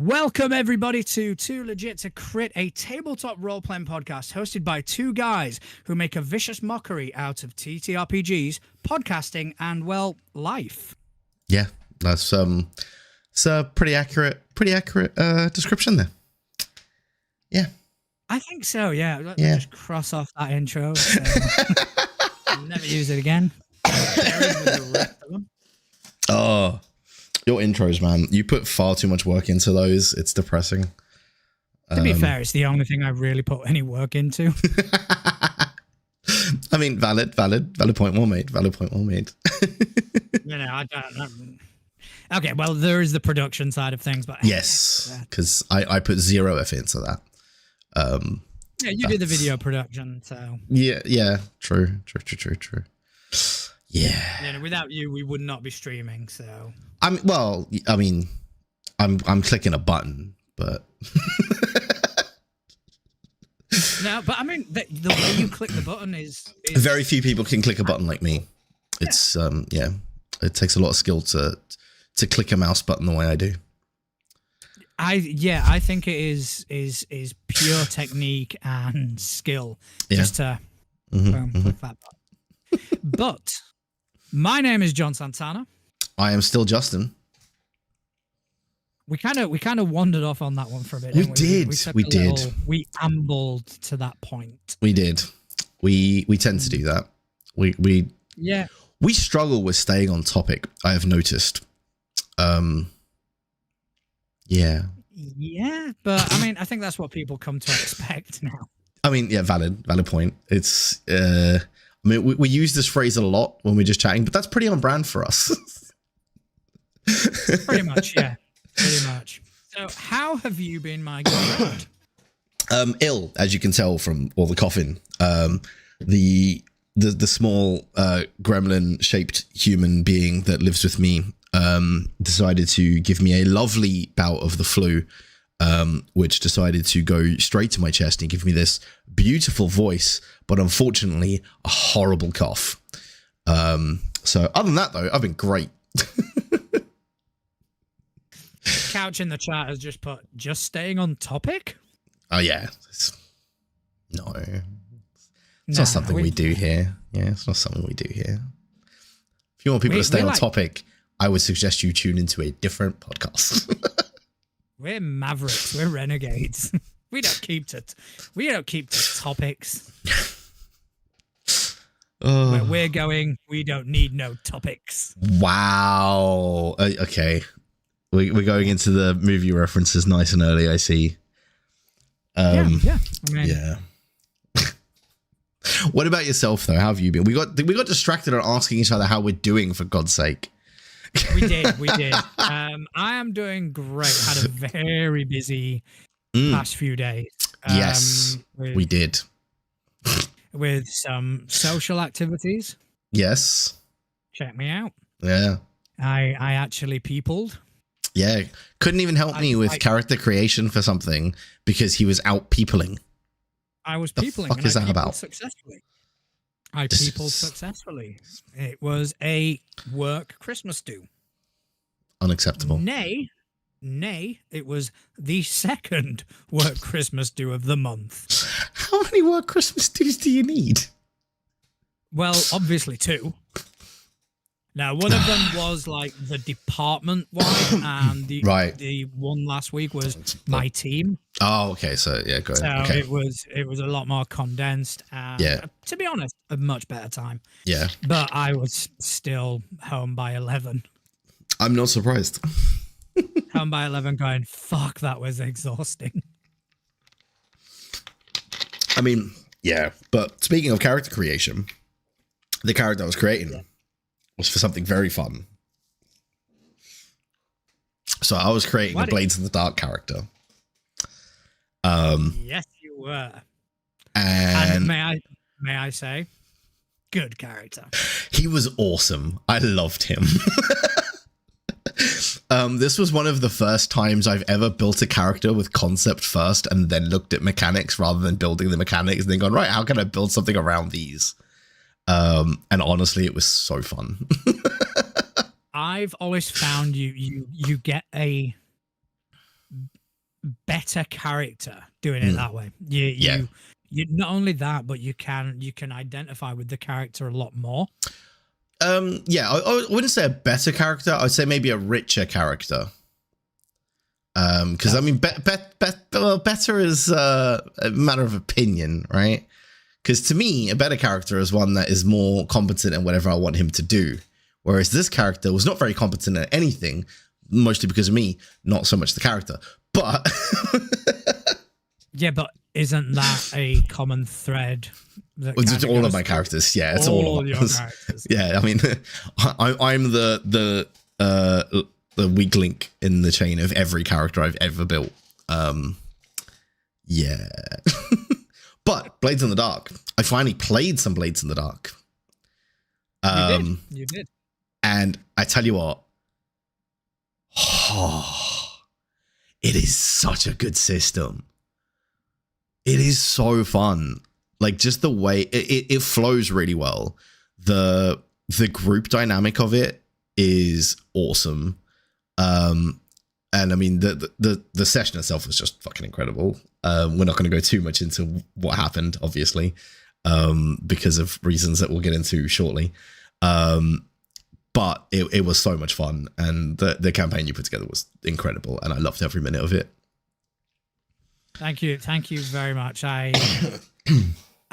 Welcome, everybody, to Too Legit to Crit, a tabletop role-playing podcast hosted by two guys who make a vicious mockery out of TTRPGs, podcasting, and, well, life. Yeah, that's it's a pretty accurate description there. Yeah. I think so, yeah. Let me just cross off that intro. So never use it again. Oh, your intros, man. You put far too much work into those. It's depressing. To be fair, it's the only thing I really put any work into. I mean, valid point well made. Valid point well made. I don't. Okay, well, there is the production side of things, but yes, because I put zero effort into that. Yeah, you do the video production, so yeah, true. Yeah. Without you, we would not be streaming. So I'm clicking a button, but no, but I mean the way you click the button is very few people can click a button like me. It's it takes a lot of skill to click a mouse button the way I do. I think it is pure technique and skill just to click that button. But my name is John Santana. I am still Justin. We kind of wandered off on that one for a bit. We did. We ambled to that point. We did. We tend to do that. We struggle with staying on topic. I have noticed. Yeah, but I mean, I think that's what people come to expect now. I mean, yeah, valid point. It's I mean, we use this phrase a lot when we're just chatting, but that's pretty on brand for us. Pretty much, yeah. Pretty much. So, how have you been, my good friend? Ill, as you can tell from all the coughing. The small gremlin-shaped human being that lives with me decided to give me a lovely bout of the flu, which decided to go straight to my chest and give me this beautiful voice, but unfortunately a horrible cough. So other than that, though, I've been great. Couch in the chat has just put, just staying on topic? Oh, yeah. No. It's not something we do here. Yeah, it's not something we do here. If you want people to stay on topic, I would suggest you tune into a different podcast. We're mavericks. We're renegades. We don't keep to topics. Where we're going, we don't need no topics. Wow. Okay. We're going into the movie references nice and early, I see. Yeah. What about yourself, though? How have you been? We got distracted on asking each other how we're doing, for God's sake. We did. I am doing great. Had a very busy past few days. Yes, we did. With some social activities. Yes. Check me out. Yeah. I actually peopled. Yeah. Couldn't even help me with character creation for something because he was out peopling. I was peopling. What the fuck is that about? Successfully. I peopled successfully. It was a work Christmas do. Unacceptable. Nay, it was the second work Christmas do of the month. How many work Christmas do's do you need? Well, obviously 2. Now, one of them was like the department-wide, and the one last week was my team. Oh, okay. So yeah, go ahead. So okay. it was a lot more condensed. And, to be honest, a much better time. Yeah. But I was still home by 11. I'm not surprised. Home by 11, going, fuck, that was exhausting. I mean, yeah. But speaking of character creation, the character I was creating was for something very fun. So I was creating a Blades in the Dark character. Yes, you were. And may I say, good character. He was awesome. I loved him. This was one of the first times I've ever built a character with concept first and then looked at mechanics rather than building the mechanics and then gone, right, how can I build something around these? And honestly, it was so fun. I've always found you get a better character doing it that way. You not only that, but you can identify with the character a lot more. I wouldn't say a better character. I'd say maybe a richer character. Because I mean, better is a matter of opinion, right? Because to me, a better character is one that is more competent in whatever I want him to do. Whereas this character was not very competent at anything, mostly because of me, not so much the character. But yeah, but isn't that a common thread? It's all of my characters. Yeah, it's all of your characters. Yeah, I mean, I'm the weak link in the chain of every character I've ever built. Yeah. But Blades in the Dark, I finally played some Blades in the Dark. You did. And I tell you what, it is such a good system. It is so fun. Like, just the way it flows really well. The group dynamic of it is awesome. And I mean, the session itself was just fucking incredible. We're not going to go too much into what happened, obviously, because of reasons that we'll get into shortly. But it was so much fun, and the campaign you put together was incredible, and I loved every minute of it. Thank you very much. I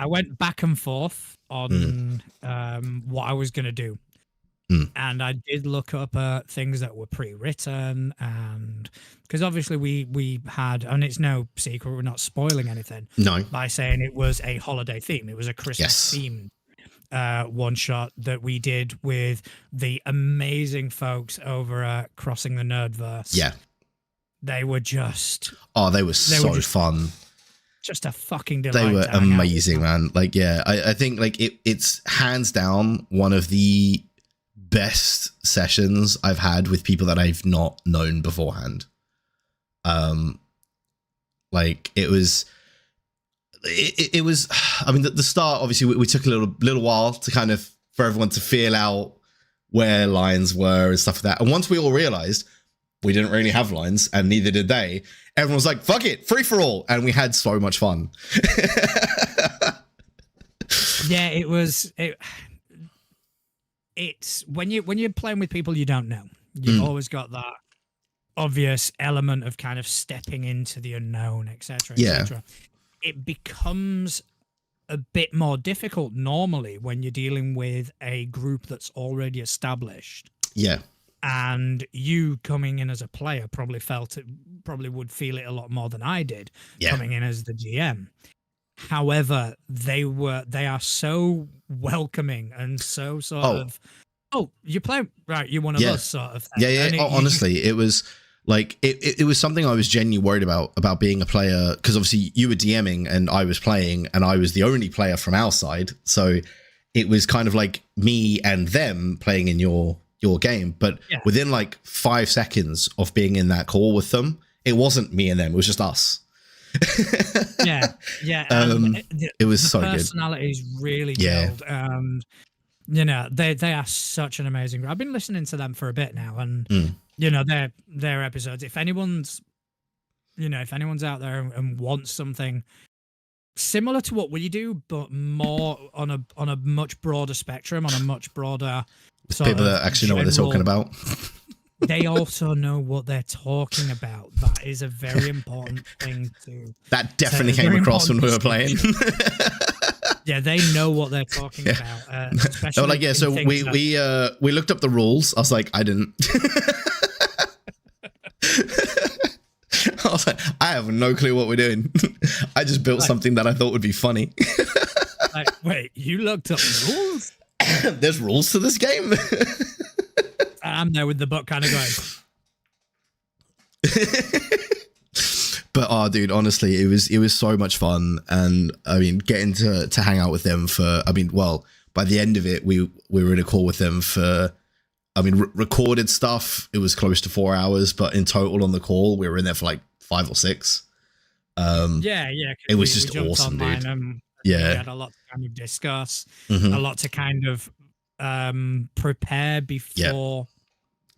went back and forth on what I was going to do. And I did look up things that were pre-written, and because obviously we had, and it's no secret, we're not spoiling anything by saying it was a holiday theme. It was a Christmas themed one shot that we did with the amazing folks over at Crossing the Nerdverse. Yeah, they were just they were so fun. Just a fucking delight. They were amazing, man. Like, yeah, I think like it's hands down one of the best sessions I've had with people that I've not known beforehand. Like it was, I mean, the start, obviously we took a little while to kind of, for everyone to feel out where lines were and stuff like that. And once we all realized we didn't really have lines, and neither did they, everyone was like, fuck it, free for all. And we had so much fun. Yeah, it's when you're playing with people you don't know, you've always got that obvious element of kind of stepping into the unknown, etc. etc. It becomes a bit more difficult normally when you're dealing with a group that's already established. Yeah. And you coming in as a player probably would feel it a lot more than I did coming in as the GM. However, they are so welcoming and so sort of, you play, right, you're one of us sort of thing. Yeah. Honestly, it was like, it was something I was genuinely worried about being a player, because obviously you were DMing and I was playing, and I was the only player from our side. So it was kind of like me and them playing in your game. But within like 5 seconds of being in that call with them, it wasn't me and them, it was just us. Yeah. It was so good. Personalities really gelled. You know, they are such an amazing group. I've been listening to them for a bit now, and you know, their episodes. If anyone's out there and wants something similar to what we do, but more on a much broader spectrum, on a much broader sort people of that actually know what they're talking about. They also know what they're talking about. That is a very important thing to. That definitely came across when we were playing. Yeah, they know what they're talking about. They were like, yeah, so we looked up the rules. I was like, I didn't. I was like, I have no clue what we're doing. I just built something that I thought would be funny. Like, wait, you looked up rules? There's rules to this game. I'm there with the book kind of going. But dude, honestly, it was so much fun. And I mean, getting to hang out with them for, I mean, well, by the end of it, we were in a call with them for, I mean, recorded stuff, it was close to 4 hours, but in total on the call, we were in there for like 5 or 6. It was just awesome, dude. We had a lot to kind of discuss, a lot to kind of prepare before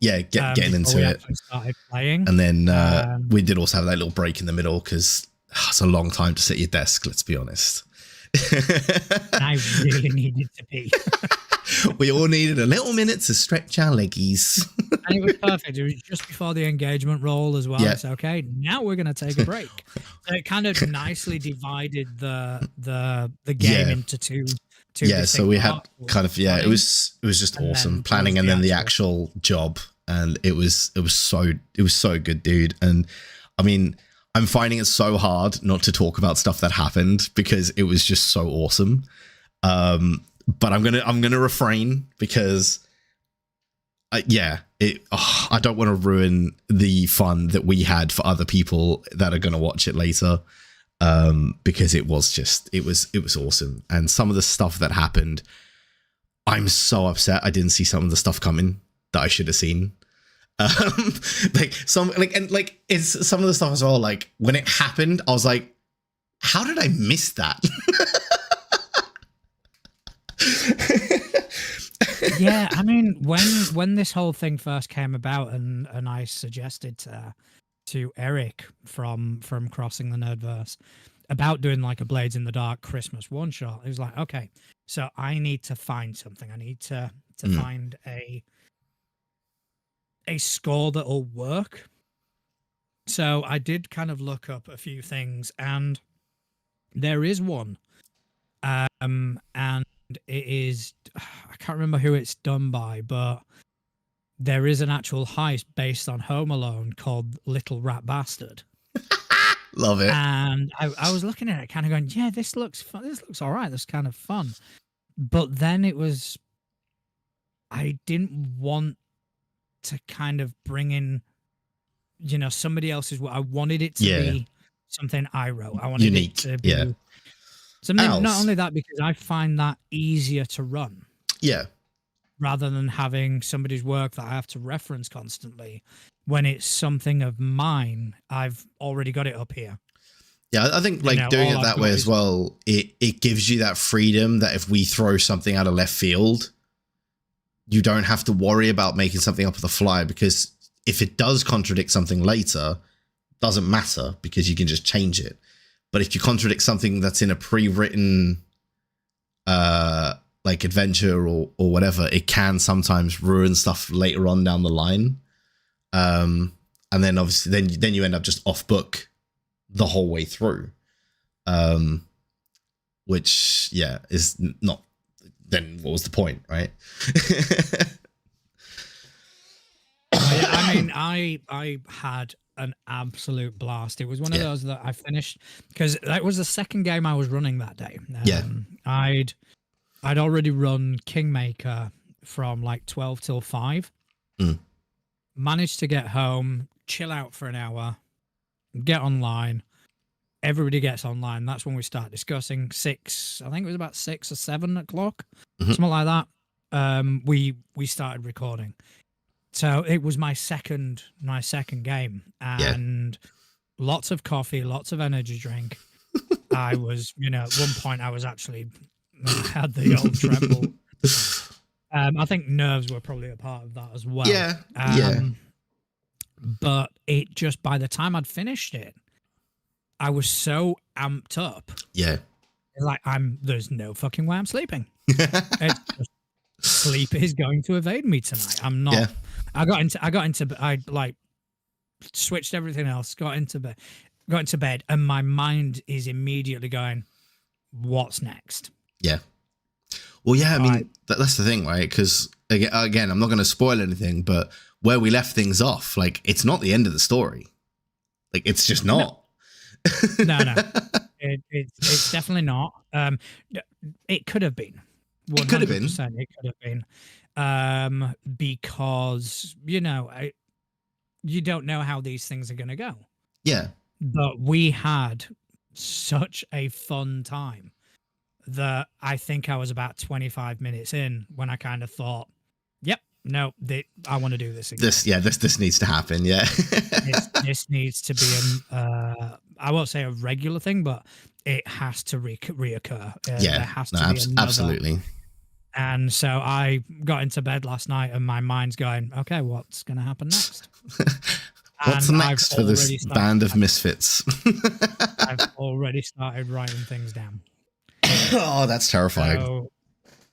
getting before into we it. actually started playing. And then we did also have that little break in the middle because it's a long time to sit at your desk, let's be honest. I really needed to pee. We all needed a little minute to stretch our leggies. And it was perfect. It was just before the engagement roll as well. Yeah. It's okay. Now we're going to take a break. So it kind of nicely divided the game into two. Yeah, so we had kind of planning, it was just awesome planning, then and then the actual job, and it was so good, dude. And I mean, I'm finding it so hard not to talk about stuff that happened because it was just so awesome. But I'm gonna refrain because I don't want to ruin the fun that we had for other people that are gonna watch it later. Because it was awesome, and some of the stuff that happened, I'm so upset I didn't see some of the stuff coming that I should have seen. Some of the stuff as well. Like when it happened, I was like, how did I miss that? Yeah, I mean, when this whole thing first came about, and I suggested to Eric from Crossing the Nerdverse about doing like a Blades in the Dark Christmas one shot, he was like, okay, so I need to find something. I need to find a score that'll work. So I did kind of look up a few things, and there is one, and it is, I can't remember who it's done by, but there is an actual heist based on Home Alone called Little Rat Bastard. Love it. And I was looking at it kind of going, yeah, this looks fun. This looks all right. This is kind of fun. But then I didn't want to kind of bring in, somebody else's. I wanted it to be something I wrote. I wanted unique. It to be something, not only that, because I find that easier to run. Yeah. Rather than having somebody's work that I have to reference constantly. When it's something of mine, I've already got it up here. Yeah, I think like doing it that way as well, it gives you that freedom that if we throw something out of left field, you don't have to worry about making something up on the fly, because if it does contradict something later, doesn't matter because you can just change it. But if you contradict something that's in a pre-written like adventure or whatever, it can sometimes ruin stuff later on down the line. And then obviously then you end up just off book the whole way through. Which is not, then what was the point, right? I mean, I had an absolute blast. It was one of those that I finished because that was the second game I was running that day. I'd already run Kingmaker from like 12 till 5. Managed to get home, chill out for an hour, get online. Everybody gets online. That's when we start discussing. I think it was about 6 or 7 o'clock, something like that. We started recording. So it was my second game, and lots of coffee, lots of energy drink. I was, at one point I was actually had the old tremble. I think nerves were probably a part of that as well. But it just, by the time I'd finished it, I was so amped up. Yeah. Like there's no fucking way I'm sleeping. Sleep is going to evade me tonight. I'm not. Yeah. I like switched everything else, got into bed, and my mind is immediately going, what's next? Yeah. Well, yeah, I mean, that's the thing, right? Because again, I'm not going to spoil anything, but where we left things off, like, it's not the end of the story. Like, it's just not. No. It's definitely not. It could have been. 100%, it could have been. It could have been. Because, you don't know how these things are going to go. Yeah. But we had such a fun time that I think I was about 25 minutes in when I kind of thought, yep, no, I want to do this again. This needs to happen. Yeah. this needs to be I won't say a regular thing, but it has to reoccur. There has to be another, absolutely. And so I got into bed last night and my mind's going, okay, what's going to happen next? What's And next for this band of misfits? I've already started writing things down. Oh, that's terrifying. So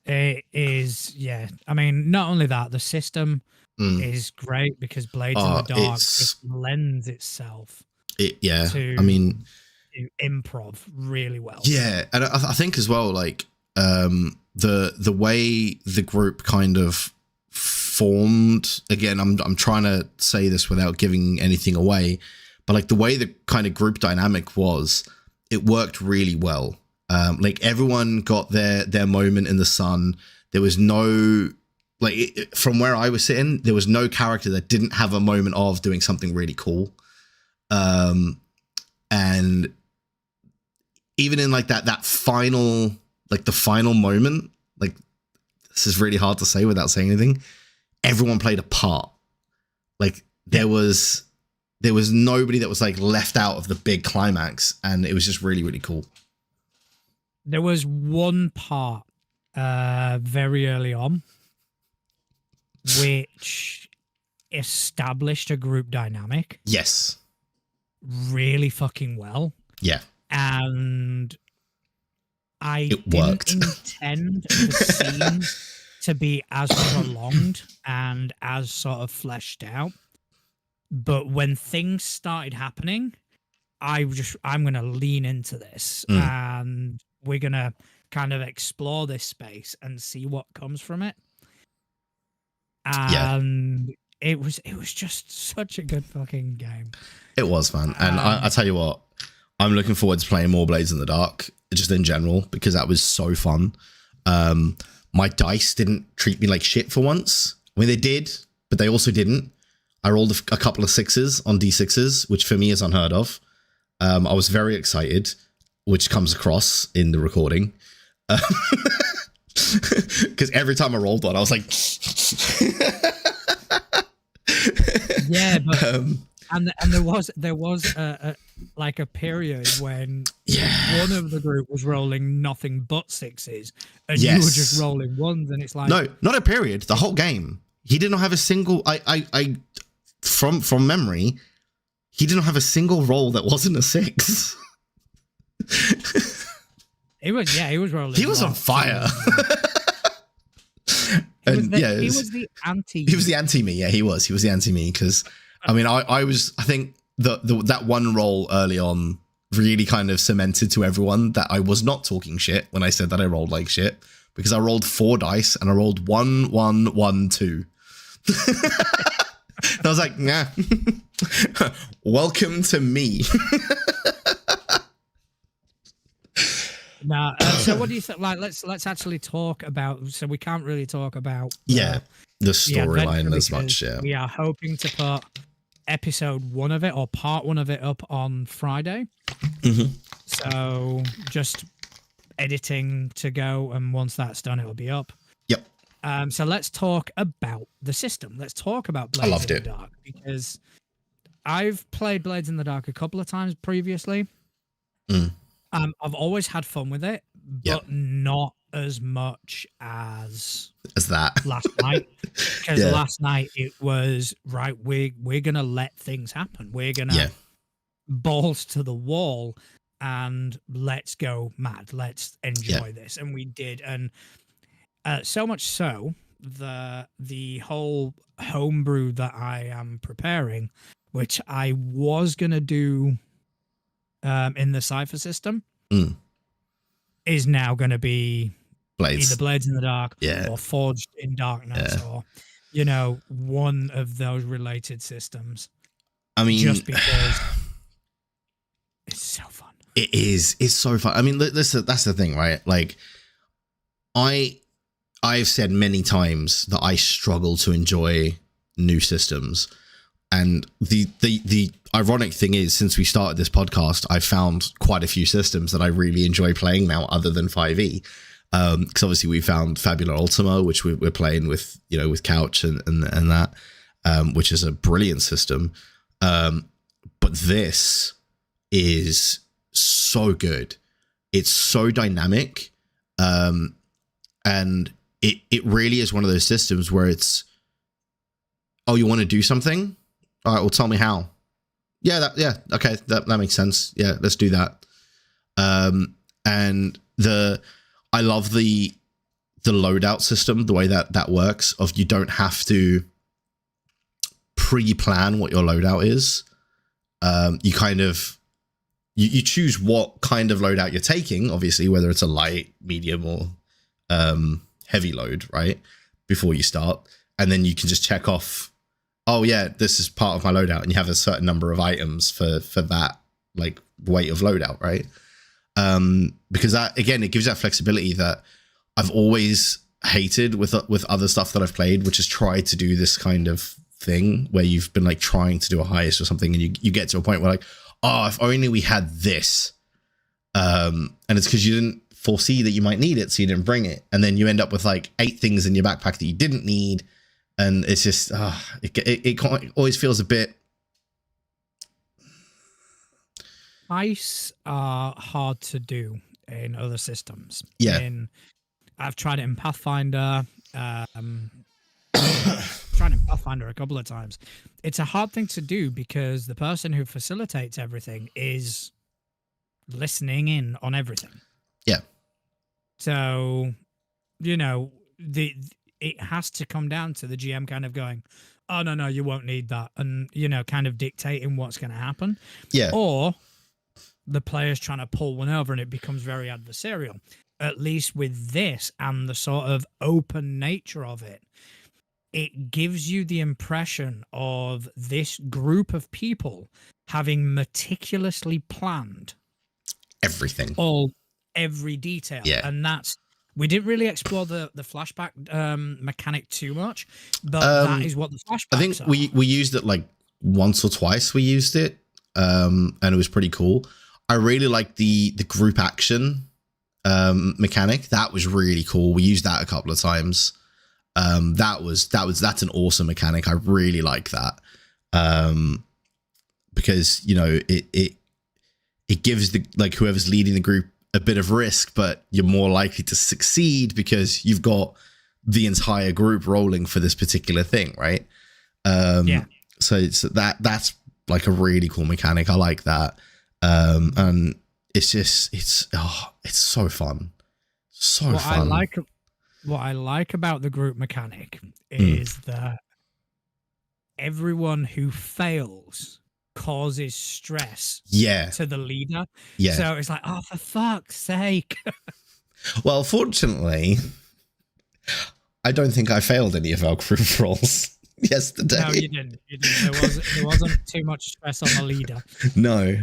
it is, yeah. I mean, not only that, the system is great because Blades in the Dark just lends itself to, I mean, improv really well. Yeah, and I think as well, like the way the group kind of formed. Again, I'm trying to say this without giving anything away, but like the way the kind of group dynamic was, it worked really well. Like everyone got their moment in the sun. There was no from where I was sitting, there was no character that didn't have a moment of doing something really cool. And even in like that final, like the final moment, like this is really hard to say without saying anything. Everyone played a part. Like there was nobody that was like left out of the big climax, and it was just really, really cool. There was one part very early on which established a group dynamic. Yes. Really fucking well. Yeah. And I didn't intend the scene to be as prolonged and as sort of fleshed out. But when things started happening, I'm going to lean into this and we're going to kind of explore this space and see what comes from it. And it was just such a good fucking game. It was, man. And I tell you what, I'm looking forward to playing more Blades in the Dark, just in general, because that was so fun. My dice didn't treat me like shit for once. I mean, they did, but they also didn't. I rolled a couple of 6s on D6s, which for me is unheard of. I was very excited, which comes across in the recording. Because every time I rolled one, I was like... Yeah, but... And there was a like a period when one of the group was rolling nothing but 6s, and you were just rolling 1s, and it's like, no, not a period. The whole game, he did not have a single. I from memory, he didn't have a single roll that wasn't a 6. He was rolling. He was on fire. He was the anti. He was the anti me. Yeah, he was. He was the anti me because. I mean, I think that one roll early on really kind of cemented to everyone that I was not talking shit when I said that I rolled like shit, because I rolled 4 dice and I rolled 1, 1, 1, 2. And I was like, nah, welcome to me. Now, so what do you think? Like, let's actually talk about. So we can't really talk about the storyline as much. Yeah, we are hoping to put episode 1 of it or part 1 of it up on Friday. So just editing to go, and once that's done, it'll be up. Yep. So let's talk about the system. Let's talk about Blades in the Dark, because I've played Blades in the Dark a couple of times previously. I've always had fun with it, but not as much as that last night. Because last night it was right. We're gonna let things happen. We're gonna balls to the wall and let's go mad. Let's enjoy this, and we did. And so much so the whole homebrew that I am preparing, which I was gonna do in the Cypher system, is now going to be either Blades in the Dark or Forged in Darkness or, one of those related systems. I mean, just because it's so fun. It is. It's so fun. I mean, that's the thing, right? Like, I've said many times that I struggle to enjoy new systems. And the ironic thing is, since we started this podcast, I've found quite a few systems that I really enjoy playing now, other than 5e. Because obviously we found Fabula Ultima, which we're playing with, with Couch and that, which is a brilliant system. But this is so good. It's so dynamic. And it really is one of those systems where it's, oh, you want to do something? All right, well, tell me how. Yeah, okay, that makes sense. Yeah, let's do that. And I love the loadout system, the way that works. Of you don't have to pre-plan what your loadout is. You kind of you choose what kind of loadout you're taking, obviously, whether it's a light, medium, or heavy load, right? Before you start, and then you can just check off, oh yeah, this is part of my loadout, and you have a certain number of items for that like weight of loadout, right? Because that, again, it gives that flexibility that I've always hated with other stuff that I've played, which is tried to do this kind of thing where you've been like trying to do a heist or something, and you get to a point where like, oh, if only we had this, and it's because you didn't foresee that you might need it, so you didn't bring it, and then you end up with like 8 things in your backpack that you didn't need, and it's just it always feels a bit. Heists are hard to do in other systems. Yeah. I've tried it in Pathfinder. Tried in Pathfinder a couple of times. It's a hard thing to do because the person who facilitates everything is listening in on everything. Yeah. So, it has to come down to the GM kind of going, oh, no, you won't need that. And, kind of dictating what's going to happen. Yeah. Or the player's trying to pull one over and it becomes very adversarial. At least with this and the sort of open nature of it, it gives you the impression of this group of people having meticulously planned everything, every detail. Yeah. And we didn't really explore the flashback mechanic too much, but that is what the flashbacks I think are. we used it like once or twice. We used it, and it was pretty cool. I really like the group action mechanic. That was really cool. We used that a couple of times. That's an awesome mechanic. I really like that. Because it gives whoever's leading the group a bit of risk, but you're more likely to succeed because you've got the entire group rolling for this particular thing, right? Yeah. So that's like a really cool mechanic. I like that. And it's just it's so fun. So fun. What I like about the group mechanic is that everyone who fails causes stress to the leader. Yeah. So it's like, oh, for fuck's sake. Well, fortunately, I don't think I failed any of our group roles yesterday. No, you didn't. There wasn't too much stress on the leader. No.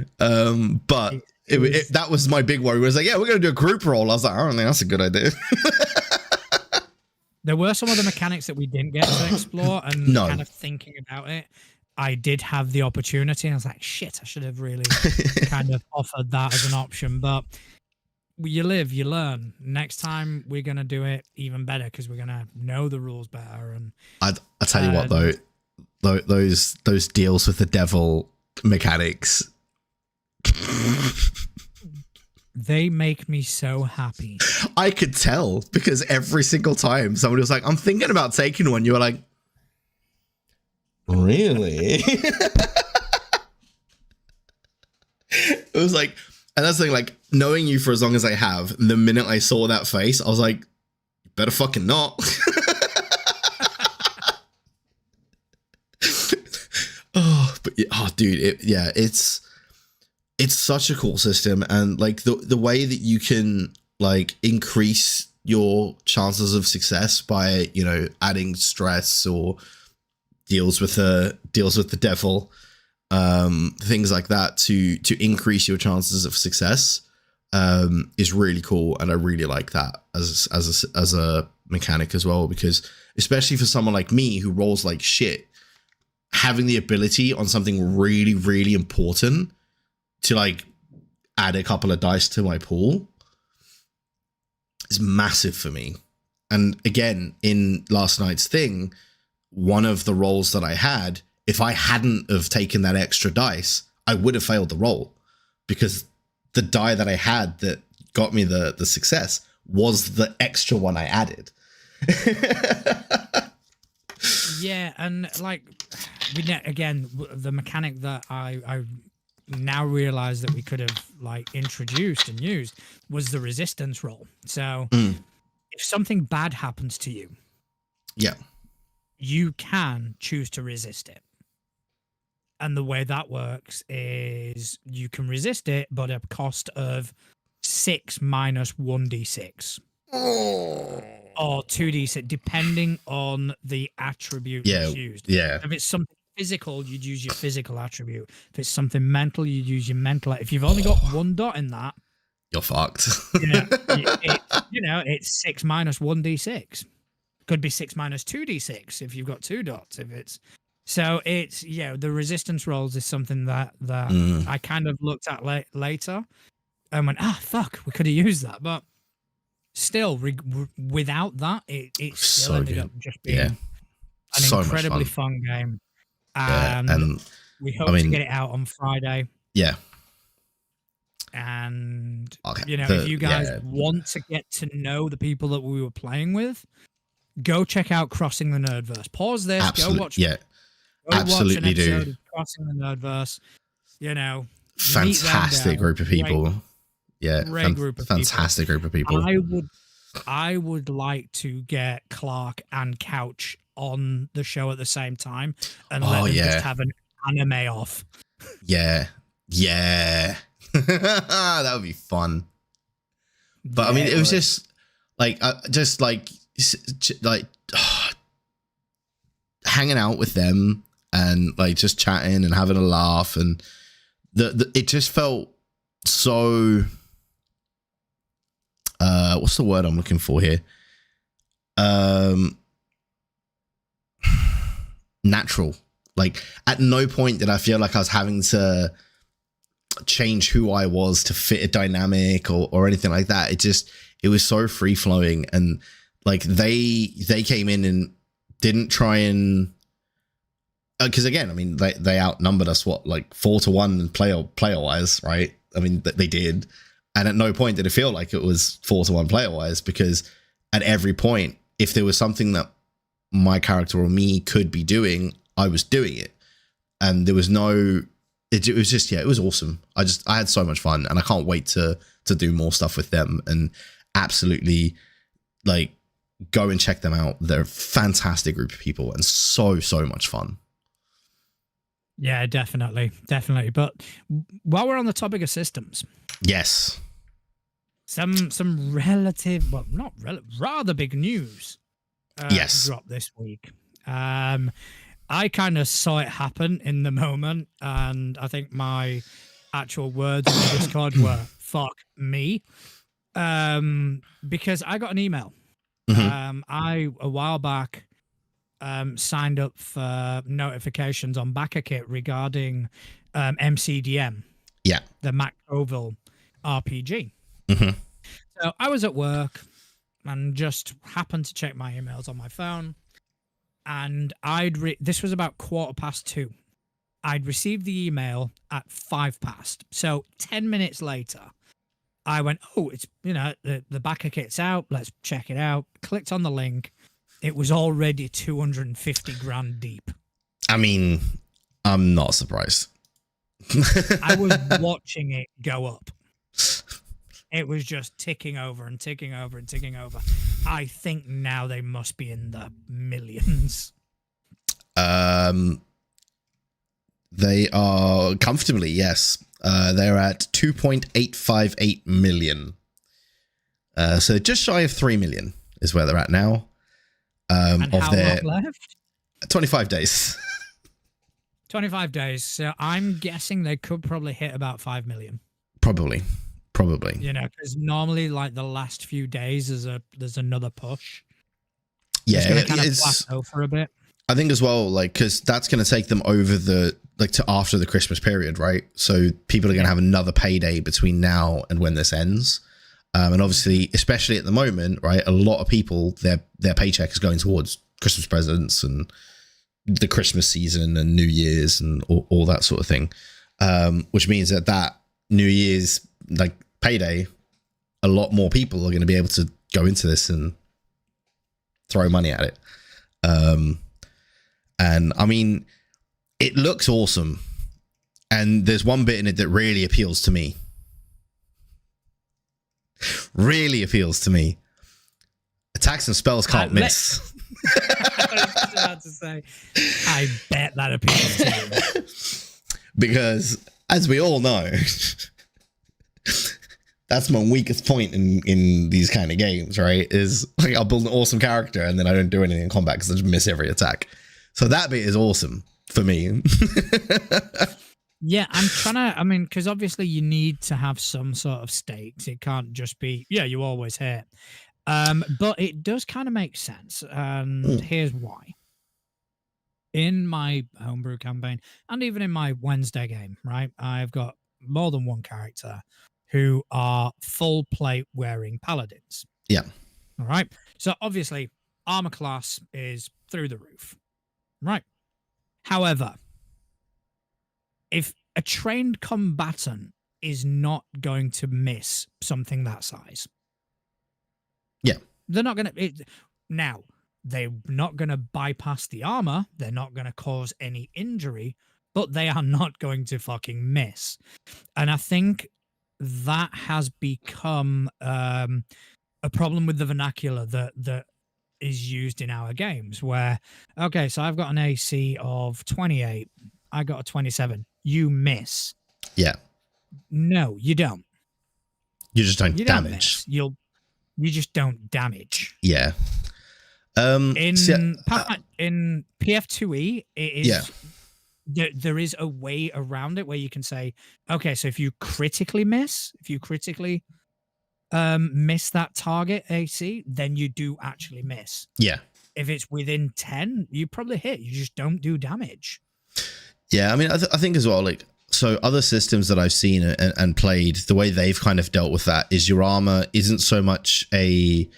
But that was my big worry. It was like, yeah, we're going to do a group roll. I was like, I don't think that's a good idea. There were some other mechanics that we didn't get to explore, and kind of thinking about it, I did have the opportunity. And I was like, shit, I should have really kind of offered that as an option. But you live, you learn. Next time we're going to do it even better because we're going to know the rules better. And I tell you what, though, those deals with the devil mechanics, they make me so happy. I could tell because every single time somebody was like, I'm thinking about taking one, you were like, really? It was like, and that's the thing, like, knowing you for as long as I have, the minute I saw that face, I was like, you better fucking not. Dude, it's such a cool system, and like the way that you can like increase your chances of success by adding stress or deals with the devil, things like that to increase your chances of success is really cool, and I really like that as a mechanic as well, because especially for someone like me who rolls like shit, having the ability on something really, really important to like add a couple of dice to my pool is massive for me. And again, in last night's thing, one of the rolls that I had, if I hadn't have taken that extra dice, I would have failed the roll, because the die that I had that got me the success was the extra one I added. Yeah, and like again, the mechanic that I now realize that we could have like introduced and used was the resistance roll. So if something bad happens to you, Yeah. you can choose to resist it. And the way that works is you can resist it, but at a cost of 6 minus 1d6. Or 2d6, depending on the attribute that's used. Yeah. If it's something physical, you'd use your physical attribute. If it's something mental, you'd use your mental. If you've only got 1 dot in that, you're fucked. It's 6 minus 1d6. Could be 6 minus 2d6 if you've got 2 dots. If it's so, it's the resistance rolls is something that I kind of looked at later and went, fuck, we could have used that, but still, without that, it still ended up just being an incredibly fun game. And we hope to get it out on Friday. Yeah. And if you guys want to get to know the people that we were playing with, go check out Crossing the Nerdverse. Pause this. Go watch. Yeah. Absolutely do. Of Crossing the Nerdverse. Fantastic group of people. Great group of fantastic group of people. I would like to get Clark and Couch on the show at the same time and let them just have an anime off. Yeah. That would be fun. But I mean, it was just like hanging out with them and like just chatting and having a laugh, and it just felt so what's the word I'm looking for here? Natural. Like at no point did I feel like I was having to change who I was to fit a dynamic or anything like that. It was so free flowing, and like they came in and didn't try and because again, I mean they outnumbered us like 4-1 player wise, right? I mean they did, and at no point did it feel like it was 4-1 player wise, because at every point, if there was something that my character or me could be doing, I was doing it, and there was no. It was just it was awesome. I had so much fun, and I can't wait to do more stuff with them, and absolutely like go and check them out. They're a fantastic group of people and so much fun. Yeah, definitely. But while we're on the topic of systems, yes, some rather big news dropped this week. I kind of saw it happen in the moment, and I think my actual words in the Discord were "fuck me," because I got an email. I a while back signed up for notifications on BackerKit regarding MCDM, the Mac Ovil RPG. So I was at work and just happened to check my emails on my phone. And this was about 2:15. I'd received the email at 5:00. So 10 minutes later, I went, it's, the BackerKit's out. Let's check it out. Clicked on the link. It was already 250 grand deep. I mean, I'm not surprised. I was watching it go up. It was just ticking over and ticking over and ticking over. I think now they must be in the millions. They are comfortably, yes. They're at 2.858 million. So just shy of 3 million is where they're at now. And how long left? 25 days. 25 days. So I'm guessing they could probably hit about 5 million. Probably. Because normally, like the last few days, there's another push. Yeah, it's going to kind of plateau for a bit. I think as well, like, because that's going to take them over to after the Christmas period, right? So people are going to have another payday between now and when this ends. And obviously, especially at the moment, right, a lot of people, their paycheck is going towards Christmas presents and the Christmas season and New Year's and all that sort of thing. Which means that New Year's like payday, a lot more people are going to be able to go into this and throw money at it. And I mean, it looks awesome. And there's one bit in it that really appeals to me. Really appeals to me. Attacks and spells can't miss. I was just about to say, I bet that appeals to you. Because, as we all know, that's my weakest point in these kind of games, right? Is like I'll build an awesome character and then I don't do anything in combat because I just miss every attack. So that bit is awesome for me. Yeah, I'm trying to, I mean, because obviously you need to have some sort of stakes. It can't just be, yeah, you always hit. But it does kind of make sense. And here's why. In my homebrew campaign, and even in my Wednesday game, right, I've got more than one character who are full plate wearing paladins. Yeah. All right. So obviously, armor class is through the roof. Right. However, if a trained combatant is not going to miss something that size, yeah, they're not going to. Now, they're not going to bypass the armor. They're not going to cause any injury, but they are not going to fucking miss. And I think that has become a problem with the vernacular that is used in our games. Where, okay, so I've got an AC of 28. I got a 27. You miss. Yeah. No, you don't. You just don't You damage. Don't you just don't damage. Yeah. In PF2E, it is there is a way around it where you can say, okay, so if you critically miss that target AC, then you do actually miss. Yeah. If it's within 10, you probably hit. You just don't do damage. Yeah, I mean, I think as well, like, so other systems that I've seen and played, the way they've kind of dealt with that is your armor isn't so much a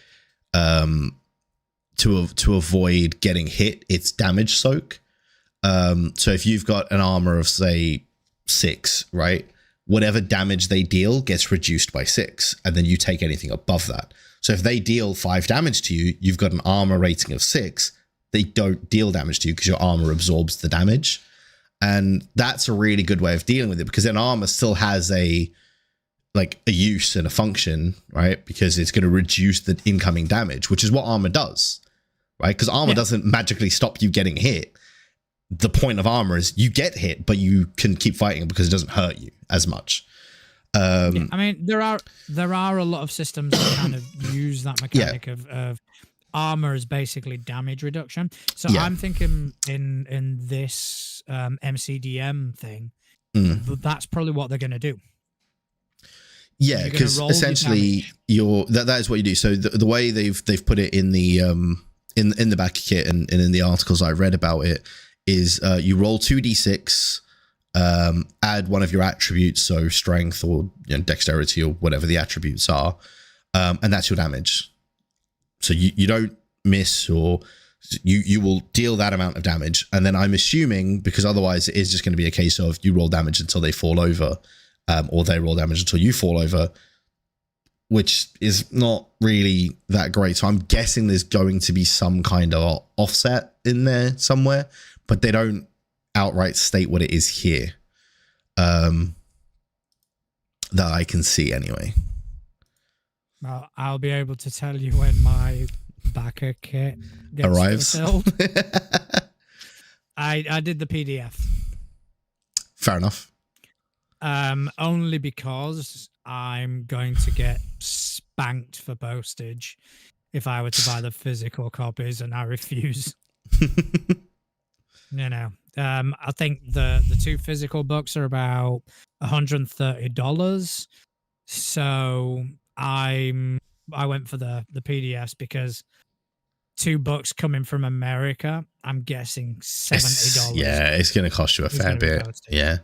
to avoid getting hit, it's damage soak. So if you've got an armor of say 6, right, whatever damage they deal gets reduced by 6, and then you take anything above that. So if they deal 5 damage to you, you've got an armor rating of 6. They don't deal damage to you because your armor absorbs the damage. And that's a really good way of dealing with it, because then armor still has a use and a function, right? Because it's going to reduce the incoming damage, which is what armor does, right? Because armor doesn't magically stop you getting hit. The point of armor is you get hit, but you can keep fighting because it doesn't hurt you as much. I mean, there are a lot of systems that kind of use that mechanic of armor is basically damage reduction. So I'm thinking in this MCDM thing, that's probably what they're going to do. Yeah, because essentially that is what you do. So the way they've put it in the in the back kit and in the articles I read about it is you roll 2d6, add one of your attributes, so strength or dexterity or whatever the attributes are, and that's your damage. So you don't miss, or you will deal that amount of damage. And then I'm assuming, because otherwise it is just going to be a case of you roll damage until they fall over, or they roll damage until you fall over, which is not really that great. So I'm guessing there's going to be some kind of offset in there somewhere, but they don't outright state what it is here. That I can see anyway. Well, I'll be able to tell you when my backer kit arrives. Fulfilled. I did the PDF. Fair enough. Only because I'm going to get spanked for postage if I were to buy the physical copies, and I refuse. I think the 2 physical books are about $130. So I went for the PDFs because 2 books coming from America, I'm guessing $70. It's going to cost you a fair bit. Yeah.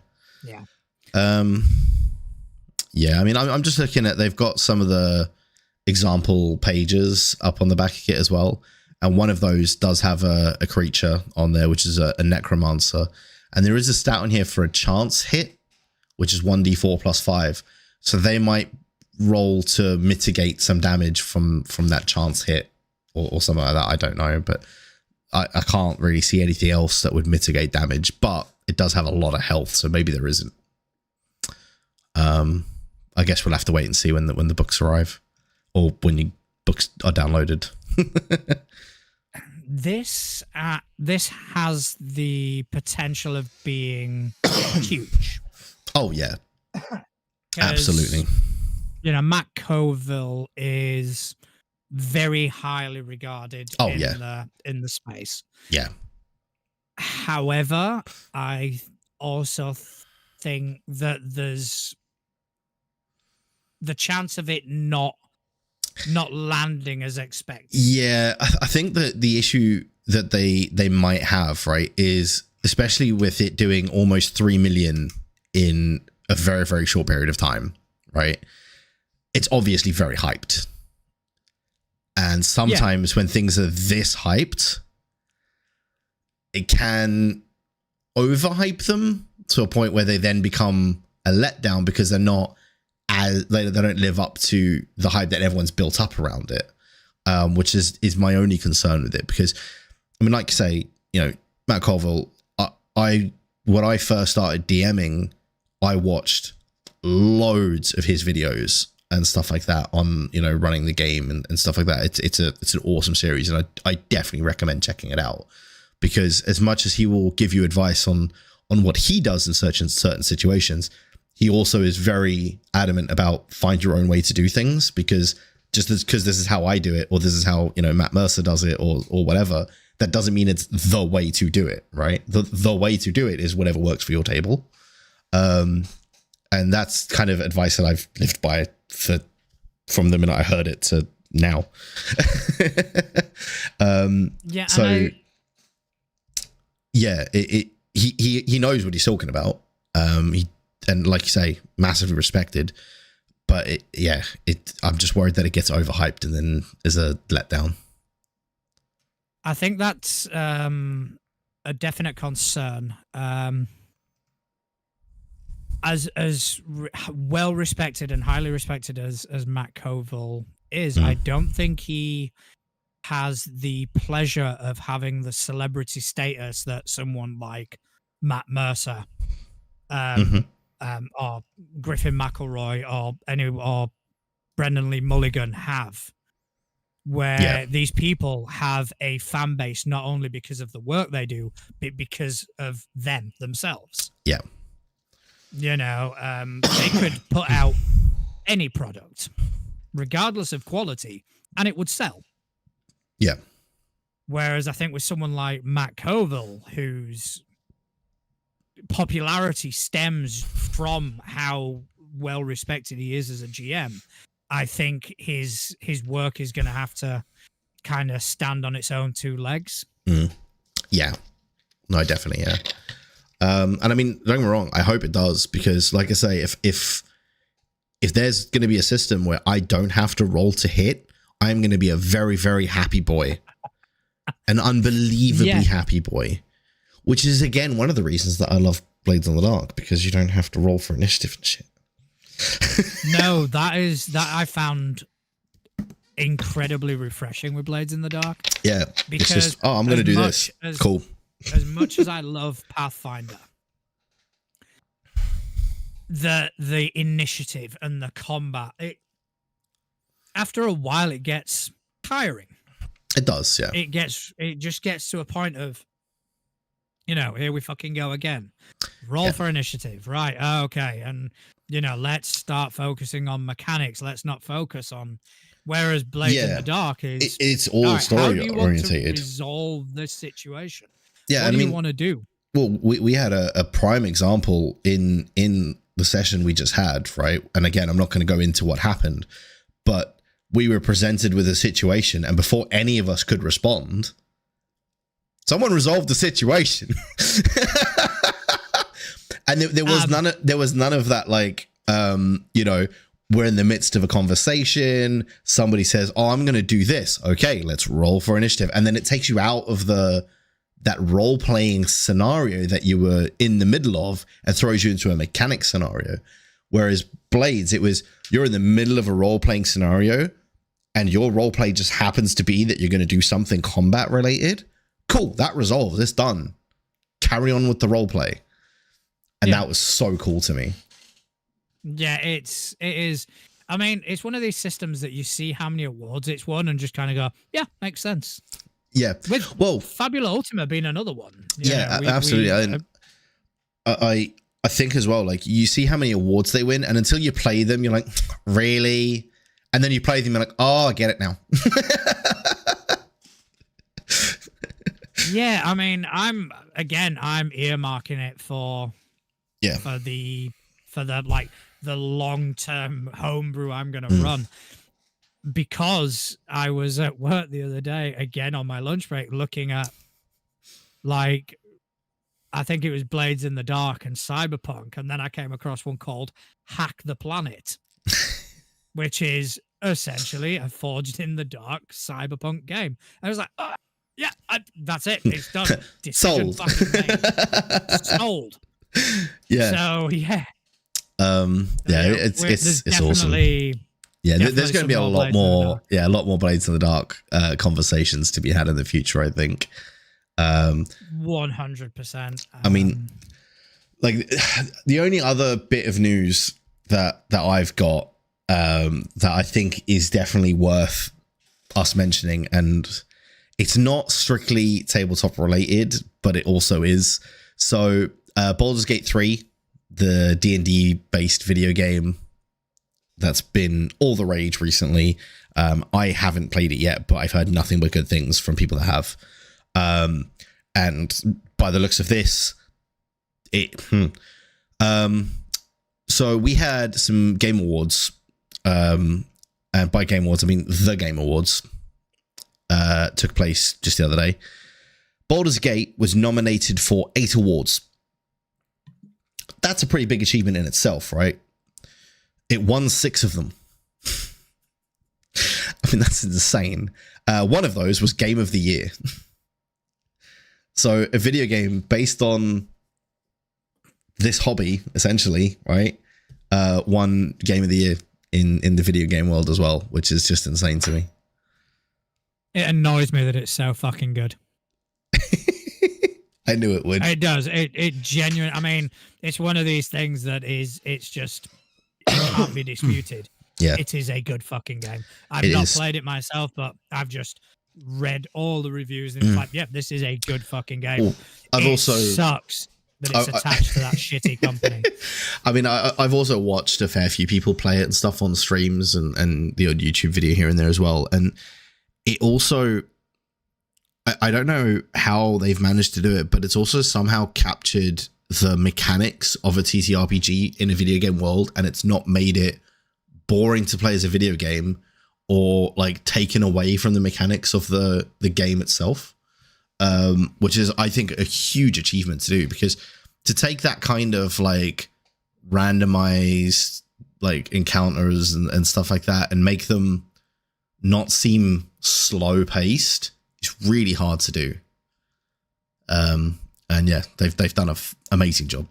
I mean, I'm just looking at, they've got some of the example pages up on the back of it as well. And one of those does have a creature on there, which is a necromancer. And there is a stat on here for a chance hit, which is 1d4 plus 5. So they might roll to mitigate some damage from that chance hit or something like that. I don't know, but I can't really see anything else that would mitigate damage. But it does have a lot of health, so maybe there isn't. I guess we'll have to wait and see when the books arrive, or when the books are downloaded. This has the potential of being huge. Oh yeah, absolutely. You know, Matt Colville is very highly regarded in the space. Yeah. However, I also think that there's the chance of it not landing as expected. Yeah, I think that the issue that they might have, right, is especially with it doing almost 3 million in a very, very short period of time, right? It's obviously very hyped. And sometimes when things are this hyped, it can overhype them to a point where they then become a letdown because they're not they don't live up to the hype that everyone's built up around it, which is my only concern with it. Because, I mean, like you say, you know, Matt Colville, when I first started DMing, I watched loads of his videos and stuff like that on, you know, running the game and stuff like that. It's an awesome series, and I definitely recommend checking it out, because as much as he will give you advice on what he does in certain situations, he also is very adamant about find your own way to do things, because because this is how I do it, or this is how, you know, Matt Mercer does it, or whatever, that doesn't mean it's the way to do it, right? The way to do it is whatever works for your table. And that's kind of advice that I've lived by from the minute I heard it to now. He knows what he's talking about. And like you say, massively respected, but I'm just worried that it gets overhyped and then is a letdown. I think that's a definite concern. As well respected and highly respected as Matt Colville is, I don't think he has the pleasure of having the celebrity status that someone like Matt Mercer, or Griffin McElroy, or Brendan Lee Mulligan have, where these people have a fan base not only because of the work they do, but because of themselves. Yeah. You know, they could put out any product, regardless of quality, and it would sell. Yeah. Whereas I think with someone like Matt Colville, whose popularity stems from how well respected he is as a GM, I think his work is going to have to kind of stand on its own two legs. Yeah. No, definitely. Yeah. And I mean, don't get me wrong, I hope it does, because like I say, if there's going to be a system where I don't have to roll to hit, I'm going to be a very, very happy boy. An unbelievably happy boy. Which is, again, one of the reasons that I love Blades in the Dark, because you don't have to roll for initiative and shit. No, that I found incredibly refreshing with Blades in the Dark. Yeah. Because it's just, I'm going to do this. Cool. As much as I love Pathfinder, the initiative and the combat, after a while it gets tiring. It does, yeah. It just gets to a point of, you know, here we fucking go again. Roll for initiative, right? Okay, and you know, let's start focusing on mechanics. Let's not focus on. Whereas Blades in the Dark is it's all story how do you orientated. Want to resolve this situation. Yeah, what do you want to do? Well, we had a prime example in the session we just had, right? And again, I'm not going to go into what happened, but we were presented with a situation, and before any of us could respond, someone resolved the situation. And there was none of that, like, you know, we're in the midst of a conversation. Somebody says, "Oh, I'm going to do this." Okay, let's roll for initiative, and then it takes you out of that role-playing scenario that you were in the middle of and throws you into a mechanic scenario. Whereas Blades, it was, you're in the middle of a role-playing scenario and your role play just happens to be that you're going to do something combat related, cool, that resolves, it's done. Carry on with the role play. And that was so cool to me. Yeah, it is. I mean, it's one of these systems that you see how many awards it's won and just kind of go, yeah, makes sense. Yeah. With Fabula Ultima being another one. Absolutely. I think as well, like, you see how many awards they win, and until you play them, you're like, really? And then you play them, you're like, oh, I get it now. Yeah, I mean, I'm earmarking it for the like the long-term homebrew I'm going to run, because I was at work the other day again on my lunch break looking at, like, I think it was Blades in the Dark and Cyberpunk, and then I came across one called Hack the Planet, which is essentially a Forged in the Dark Cyberpunk game. I was like, oh, yeah, that's it. It's done. Decision Sold. fucking made. Sold. Yeah. So yeah. It's awesome. Yeah, there's going to be a lot more Blades in the Dark conversations to be had in the future, I think. 100%. I mean, like, the only other bit of news that I've got that I think is definitely worth us mentioning, and it's not strictly tabletop related, but it also is. So Baldur's Gate 3, the D&D based video game that's been all the rage recently. I haven't played it yet, but I've heard nothing but good things from people that have. And by the looks of this, so we had some Game Awards, and by Game Awards, I mean the Game Awards, took place just the other day. Baldur's Gate was nominated for 8 awards. That's a pretty big achievement in itself, right? It won 6 of them. I mean, that's insane. One of those was Game of the Year. So a video game based on this hobby, essentially, right? Won Game of the Year in the video game world as well, which is just insane to me. It annoys me that it's so fucking good. I knew it would. It does. It genuinely, I mean, it's one of these things that it's just, it can't be disputed. Yeah. It is a good fucking game. I've not played it myself, but I've just read all the reviews and it's like, yeah, this is a good fucking game. Well, I've also sucks that it's attached to that shitty company. I mean, I've also watched a fair few people play it and stuff on streams and the odd YouTube video here and there as well. And it also, I don't know how they've managed to do it, but it's also somehow captured the mechanics of a TTRPG in a video game world, and it's not made it boring to play as a video game or like taken away from the mechanics of the game itself, which is, I think, a huge achievement to do, because to take that kind of like randomized like encounters and stuff like that and make them not seem slow paced is really hard to do. And yeah, they've done an amazing job.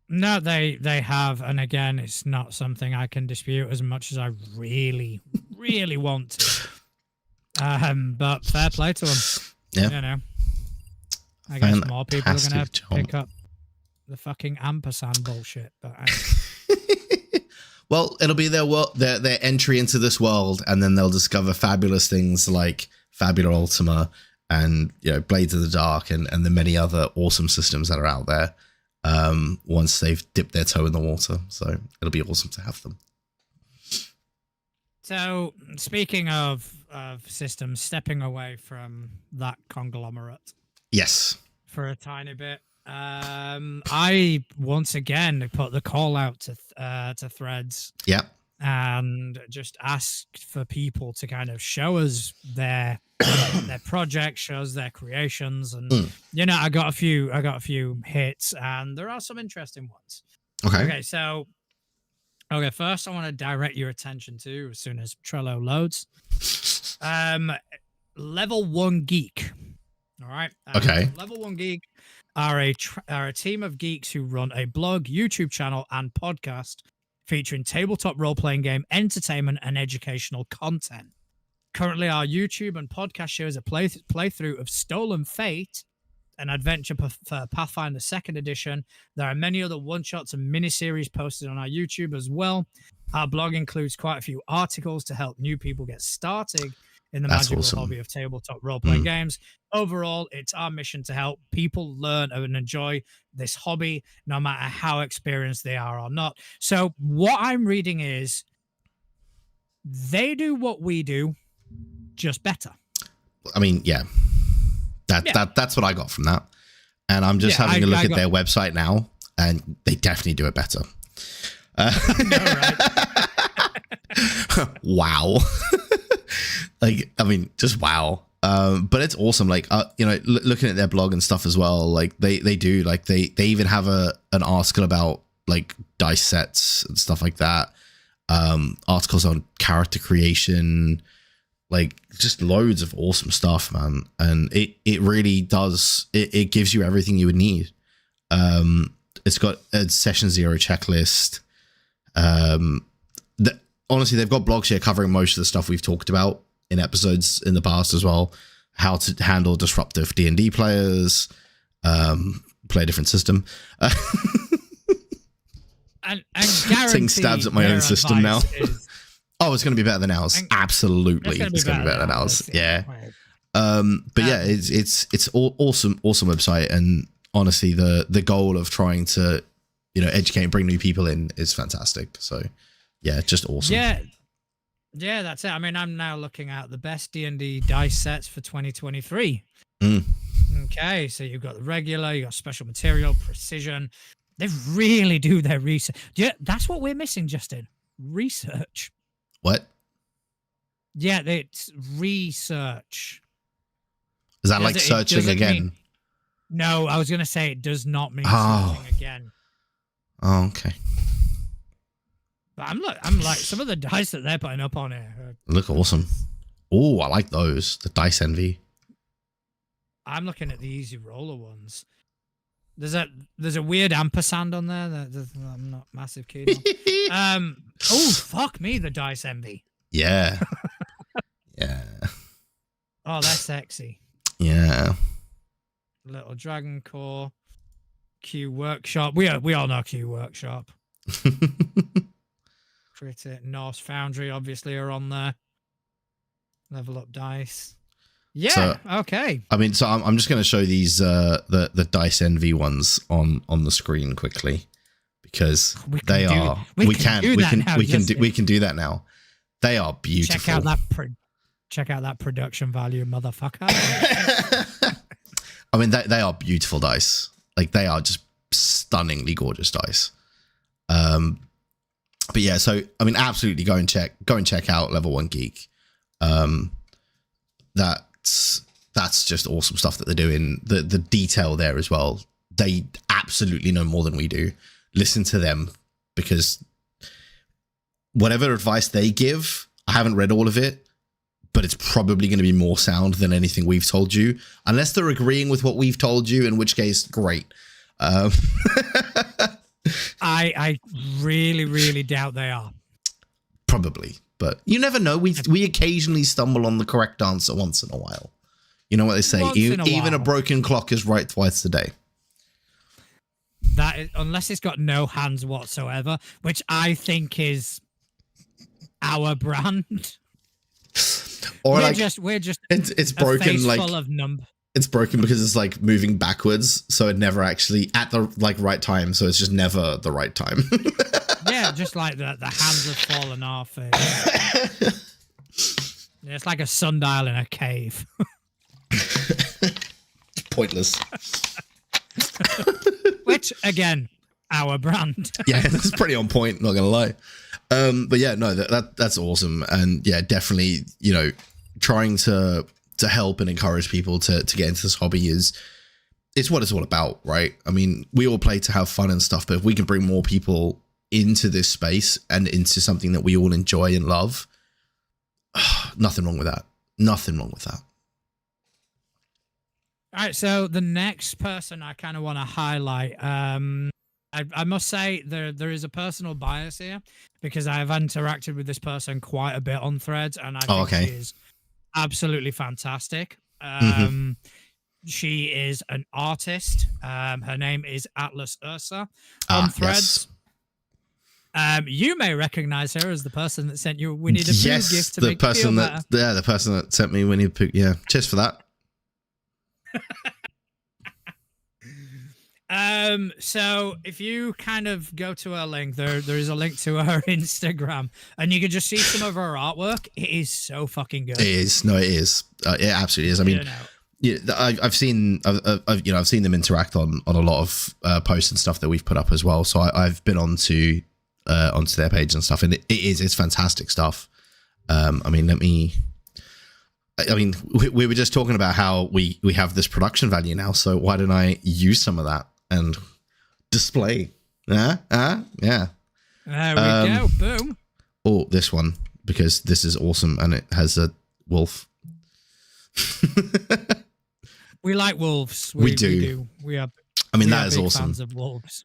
No, they have, and again, it's not something I can dispute as much as I really, really want to. But fair play to them. Yeah, you know, I guess more people are gonna have to pick up the fucking ampersand bullshit. But well, it'll be their entry into this world, and then they'll discover fabulous things like Fabula Ultima and, you know, Blades of the Dark and the many other awesome systems that are out there. Once they've dipped their toe in the water. So it'll be awesome to have them. So speaking of systems, stepping away from that conglomerate. Yes. For a tiny bit. I once again put the call out to Threads. Yeah. And just asked for people to kind of show us their projects, show us their creations, and you know, I got a few hits, and there are some interesting ones. Okay, so first I want to direct your attention to, as soon as Trello loads, Level 1 Geek. All right. Okay. Level 1 Geek are a team of geeks who run a blog, YouTube channel, and podcast featuring tabletop role-playing game entertainment and educational content. Currently, our YouTube and podcast shows a playthrough of Stolen Fate, an adventure for Pathfinder 2nd Edition. There are many other one-shots and mini-series posted on our YouTube as well. Our blog includes quite a few articles to help new people get started in the magical hobby of tabletop role-playing games. Overall, it's our mission to help people learn and enjoy this hobby, no matter how experienced they are or not. So what I'm reading is they do what we do, just better. I mean, yeah. That's what I got from that. And I'm just having a look at their website now, and they definitely do it better. Wow. Like, I mean, just wow. But it's awesome. Like, you know, looking at their blog and stuff as well, like they do, like they even have an article about like dice sets and stuff like that. Articles on character creation, like just loads of awesome stuff, man. And it really does, it gives you everything you would need. It's got a session 0 checklist. Honestly, they've got blogs here covering most of the stuff we've talked about in episodes in the past as well. How to handle disruptive D&D players, play a different system. and taking stabs at my own system now. Oh, it's going to be better than ours. Absolutely, it's going to be better than ours. Yeah. But yeah, it's awesome website, and honestly, the goal of trying to, you know, educate and bring new people in is fantastic. So yeah, just awesome. Yeah, that's it. I mean, I'm now looking at the best D&D dice sets for 2023. Okay, so you've got the regular, you got special material, precision. They really do their research. Yeah, that's what we're missing, Justin. Research. What? Yeah, it's research. Is that like searching again? No, I was going to say it does not mean searching again. Oh, okay. But I'm like some of the dice that they're putting up on here look awesome. Oh, I like those. The Dice Envy. I'm looking at the easy roller ones. There's a weird ampersand on there that I'm not massive keen on. Oh, fuck me, the Dice Envy. Yeah. Yeah. Oh, that's sexy. Yeah. Little Dragon Core. Q Workshop. We all know Q Workshop. Critic, Norse Foundry obviously are on there. Level Up Dice. Yeah. So, okay. I mean, so I'm just going to show these the Dice Envy ones on the screen quickly, because we can do that now. They are beautiful. Check out that production value, motherfucker. I mean, they are beautiful dice. Like, they are just stunningly gorgeous dice. But yeah, so I mean, absolutely go and check out Level 1 Geek. That's just awesome stuff that they're doing. The detail there as well. They absolutely know more than we do. Listen to them, because whatever advice they give, I haven't read all of it, but it's probably going to be more sound than anything we've told you, unless they're agreeing with what we've told you, in which case, great. I really, really doubt they are. Probably, but you never know. We occasionally stumble on the correct answer once in a while. You know what they say? Even a broken clock is right twice a day. That is, unless it's got no hands whatsoever, which I think is our brand. Or we're just it's broken, like full of number. It's broken because it's like moving backwards, so it never actually at the like right time, so it's just never the right time. Yeah, just like the hands have fallen off. Yeah, it's like a sundial in a cave. Pointless. Which, again, our brand. Yeah, that's pretty on point, not gonna lie. But yeah, no, that's awesome. And yeah, definitely, you know, trying to help and encourage people to get into this hobby it's what it's all about, right? I mean, we all play to have fun and stuff, but if we can bring more people into this space and into something that we all enjoy and love, nothing wrong with that. Nothing wrong with that. All right, so the next person I kind of want to highlight, I must say there is a personal bias here, because I have interacted with this person quite a bit on Threads, and I think she is absolutely fantastic. She is an artist. Her name is Atlas Ursa on Threads. Yes. You may recognize her as the person that sent you a Winnie the Pooh gift to make you feel better. The person that sent me Winnie the Pooh. Yeah, cheers for that. So if you kind of go to her link, there is a link to her Instagram, and you can just see some of her artwork. It is so fucking good. It is. No, it is. It absolutely is. I mean, yeah, I've seen them interact on a lot of posts and stuff that we've put up as well. So I've been onto their page and stuff, and it's fantastic stuff. I mean, we were just talking about how we have this production value now. So why don't I use some of that and display? Yeah. There we go. Boom. Oh, this one, because this is awesome, and it has a wolf. We like wolves. We do. We are. I mean, that is awesome. Fans of wolves.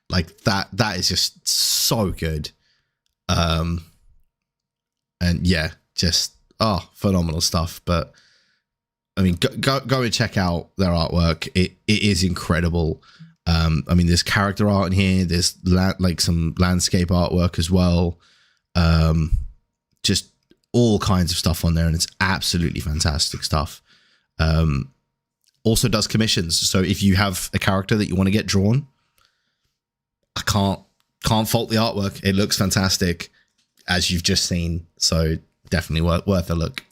Like that is just so good. And yeah, just phenomenal stuff. But I mean, go and check out their artwork. It is incredible. I mean, there's character art in here. There's some landscape artwork as well. Just all kinds of stuff on there, and it's absolutely fantastic stuff. Also does commissions. So if you have a character that you want to get drawn, I can't fault the artwork. It looks fantastic, as you've just seen. So definitely worth a look.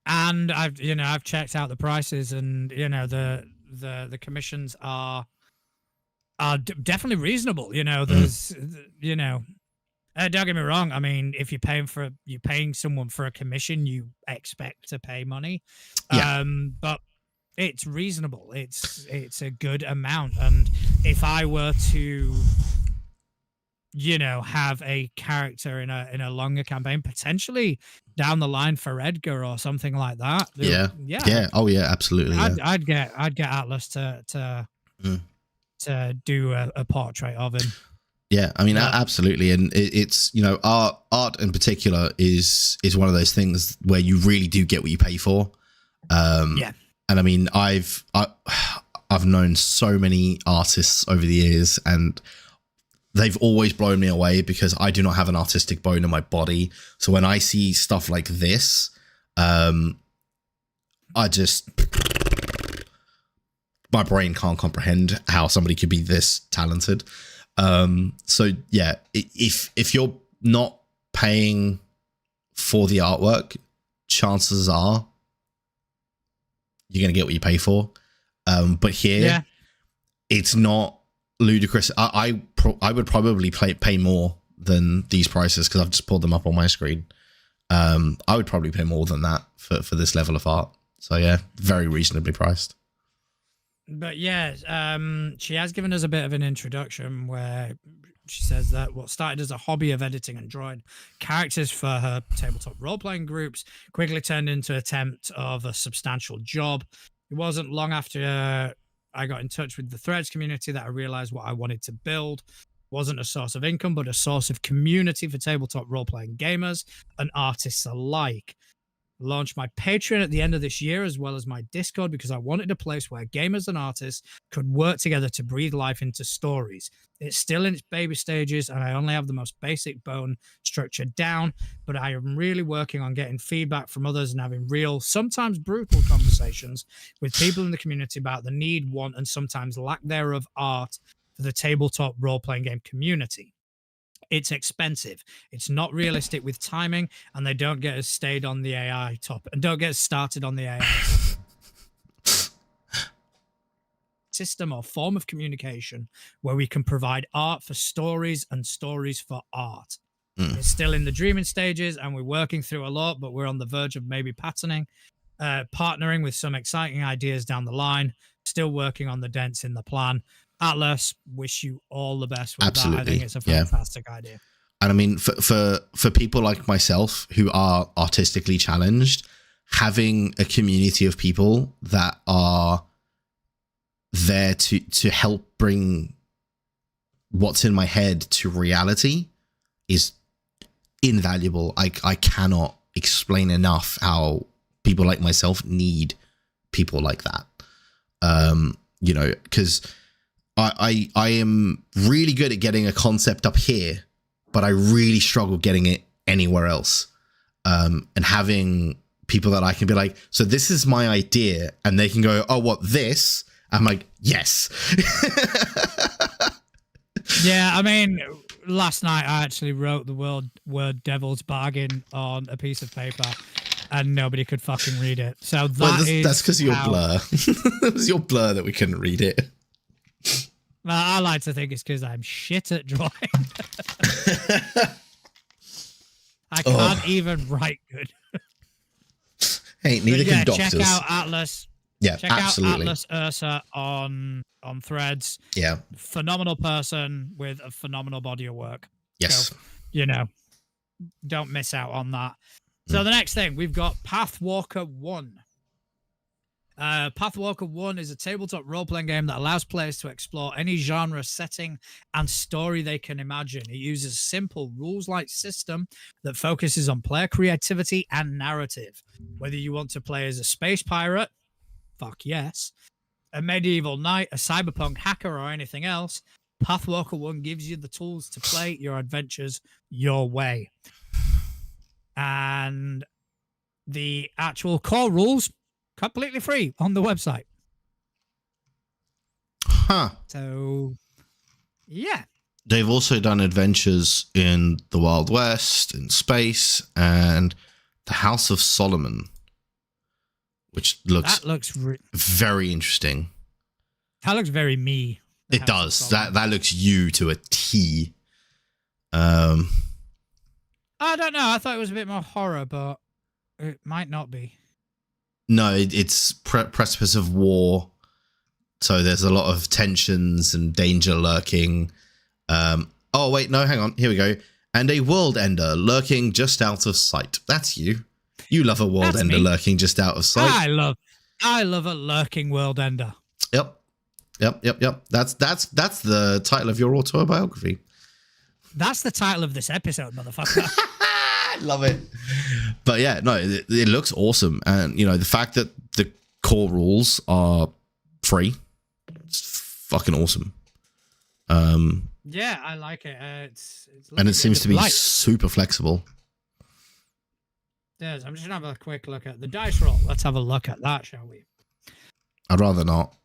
And I've checked out the prices, and the commissions are definitely reasonable. There's don't get me wrong. I mean, if you're paying someone for a commission, you expect to pay money. Yeah. But it's reasonable. It's a good amount. And if I were to, have a character in a longer campaign, potentially down the line for Edgar or something like that. Yeah. Oh yeah, absolutely. I'd get Atlas to do a portrait of him. Yeah, I mean, absolutely. And it's, art in particular is one of those things where you really do get what you pay for. Yeah. And I mean, I've known so many artists over the years, and they've always blown me away because I do not have an artistic bone in my body. So when I see stuff like this, my brain can't comprehend how somebody could be this talented. So yeah, if you're not paying for the artwork, chances are you're going to get what you pay for. But here, it's not ludicrous. I would probably pay more than these prices, because I've just pulled them up on my screen. I would probably pay more than that for this level of art. So yeah, very reasonably priced. But yeah, she has given us a bit of an introduction where she says that what started as a hobby of editing and drawing characters for her tabletop role-playing groups quickly turned into an attempt of a substantial job. It wasn't long after I got in touch with the Threads community that I realized what I wanted to build wasn't a source of income, but a source of community for tabletop role-playing gamers and artists alike. Launched my Patreon at the end of this year, as well as my Discord, because I wanted a place where gamers and artists could work together to breathe life into stories. It's still in its baby stages, and I only have the most basic bone structure down, but I am really working on getting feedback from others and having real, sometimes brutal conversations with people in the community about the need, want, and sometimes lack thereof art for the tabletop role-playing game community. It's expensive. It's not realistic with timing, and they don't get us stayed on the AI topic, and don't get us started on the AI topic. System or form of communication where we can provide art for stories and stories for art. It's still in the dreaming stages, and we're working through a lot, but we're on the verge of maybe partnering with some exciting ideas down the line. Still working on the dents in the plan. Atlas, wish you all the best with Absolutely. that. I think it's a fantastic idea. And I mean, for people like myself who are artistically challenged, having a community of people that are there to help bring what's in my head to reality is invaluable. I cannot explain enough how people like myself need people like that. You know, because I am really good at getting a concept up here, but I really struggle getting it anywhere else. And having people that I can be like, so this is my idea, and they can go, oh, what, this? I'm like, yes. Yeah, I mean, last night I actually wrote the word devil's bargain on a piece of paper, and nobody could fucking read it. So that's because of your blur. It was your blur that we couldn't read it. Well, I like to think it's because I'm shit at drawing. I can't even write good. Hey, neither can doctors. Check out Atlas. Yeah, check absolutely. out Atlas Ursa on Threads. Yeah. Phenomenal person with a phenomenal body of work. Yes. So, you know, don't miss out on that. So the next thing, we've got Pathwalker 1. Pathwalker 1 is a tabletop role-playing game that allows players to explore any genre, setting, and story they can imagine. It uses a simple rules-light system that focuses on player creativity and narrative. Whether you want to play as a space pirate, fuck yes, a medieval knight, a cyberpunk hacker, or anything else, Pathwalker 1 gives you the tools to play your adventures your way. And the actual core rules, completely free on the website. Huh. So, yeah. They've also done adventures in the Wild West, in space, and the House of Solomon, which looks very interesting. That looks very me. It does. That looks you to a T. I don't know. I thought it was a bit more horror, but it might not be. No, it's precipice of war, so there's a lot of tensions and danger lurking. Oh wait, no, hang on. Here we go. And a world ender lurking just out of sight. That's you. You love a world ender lurking just out of sight. I love a lurking world ender. Yep. That's the title of your autobiography. That's the title of this episode, motherfucker. Love it. But yeah, no, it looks awesome. And, you know, the fact that the core rules are free, it's fucking awesome. Yeah, I like it. And it seems to be super flexible. Yes, I'm just going to have a quick look at the dice roll. Let's have a look at that, shall we? I'd rather not.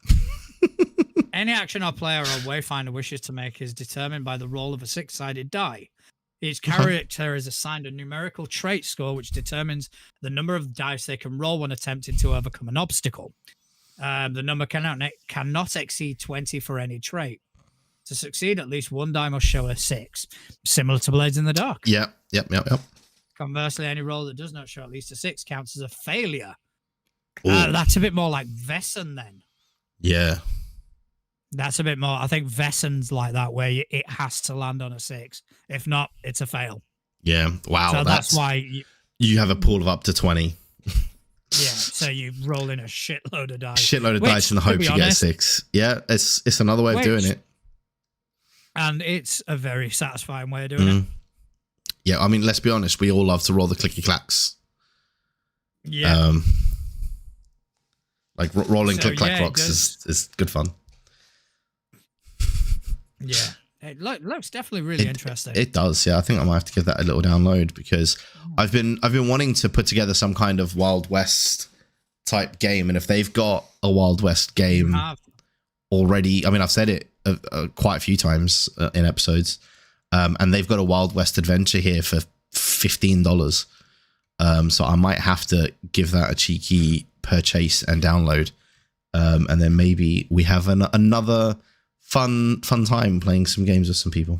Any action our player or wayfinder wishes to make is determined by the roll of a six-sided die. Each character is assigned a numerical trait score which determines the number of dice they can roll when attempting to overcome an obstacle. The number cannot exceed 20 for any trait. To succeed, at least one die must show a 6, similar to Blades in the Dark. Yep. Conversely, any roll that does not show at least a 6 counts as a failure. That's a bit more like Vessen then. Yeah. That's a bit more. I think Vessen's like that, where it has to land on a 6. If not, it's a fail. Yeah. Wow. So that's why you have a pool of up to 20. Yeah. So you roll in a shitload of dice. Shitload of dice in the hopes you get a 6. Yeah. It's another way of doing it. And it's a very satisfying way of doing it. Yeah. I mean, let's be honest. We all love to roll the clicky clacks. Yeah. Like rolling click clack rocks is good fun. Yeah, it looks definitely really interesting. It does, yeah. I think I might have to give that a little download because I've been wanting to put together some kind of Wild West type game, and if they've got a Wild West game already, I mean, I've said it quite a few times in episodes, and they've got a Wild West adventure here for $15. So I might have to give that a cheeky purchase and download, and then maybe we have another fun time playing some games with some people.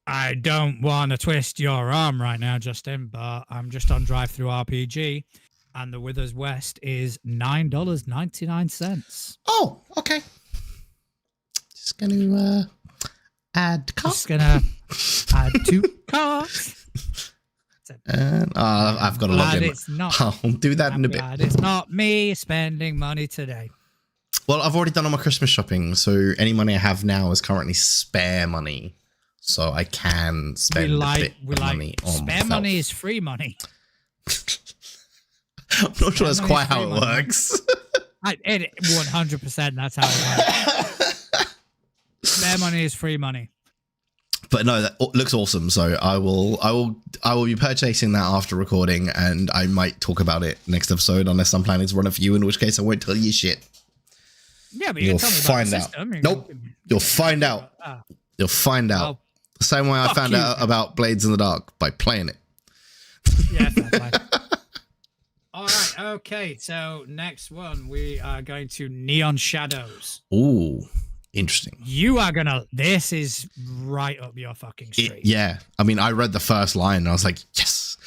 I don't want to twist your arm right now, Justin, but I'm just on DriveThruRPG, and the Withers West is $9.99. Oh, okay. Just gonna add cards. Just gonna add 2 cards. And I've got to log in. I'll do that in a bit. It's not me spending money today. Well, I've already done all my Christmas shopping, so any money I have now is currently spare money. So I can spend a bit of money on spare myself. money is free money. I'm not sure that's quite how it works. It 100%. That's how it works. Spare money is free money. But no, that looks awesome. So I will be purchasing that after recording, and I might talk about it next episode unless I'm planning to run a few, in which case I won't tell you shit. Yeah, but you'll find out. Nope, you'll find out. You'll find out. The same way I found out about Blades in the Dark, by playing it. Yeah, fair play. All right, okay. So next one, we are going to Neon Shadows. Ooh, interesting. You are gonna. This is right up your fucking street. Yeah, I mean, I read the first line and I was like, yes.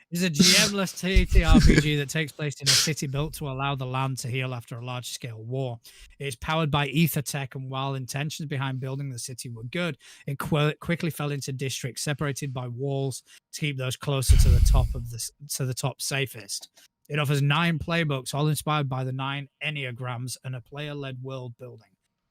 It's a GM-less TTRPG that takes place in a city built to allow the land to heal after a large-scale war. It is powered by ether tech, and while intentions behind building the city were good, it quickly fell into districts separated by walls to keep those closer to the top safest. It offers 9 playbooks, all inspired by the 9 Enneagrams and a player-led world building.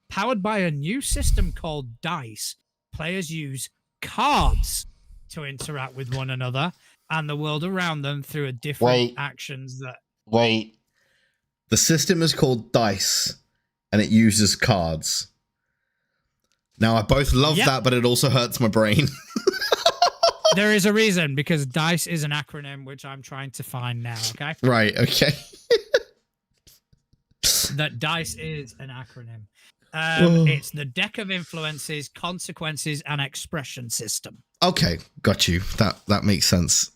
Powered by a new system called Dice, players use cards to interact with one another and the world around them through a different actions that... Wait. The system is called Dice, and it uses cards. Now, I both love that, but it also hurts my brain. There is a reason, because Dice is an acronym, which I'm trying to find now, okay? Right, okay. That Dice is an acronym. It's the Deck of Influences, Consequences, and Expression System. Okay, got you. That makes sense.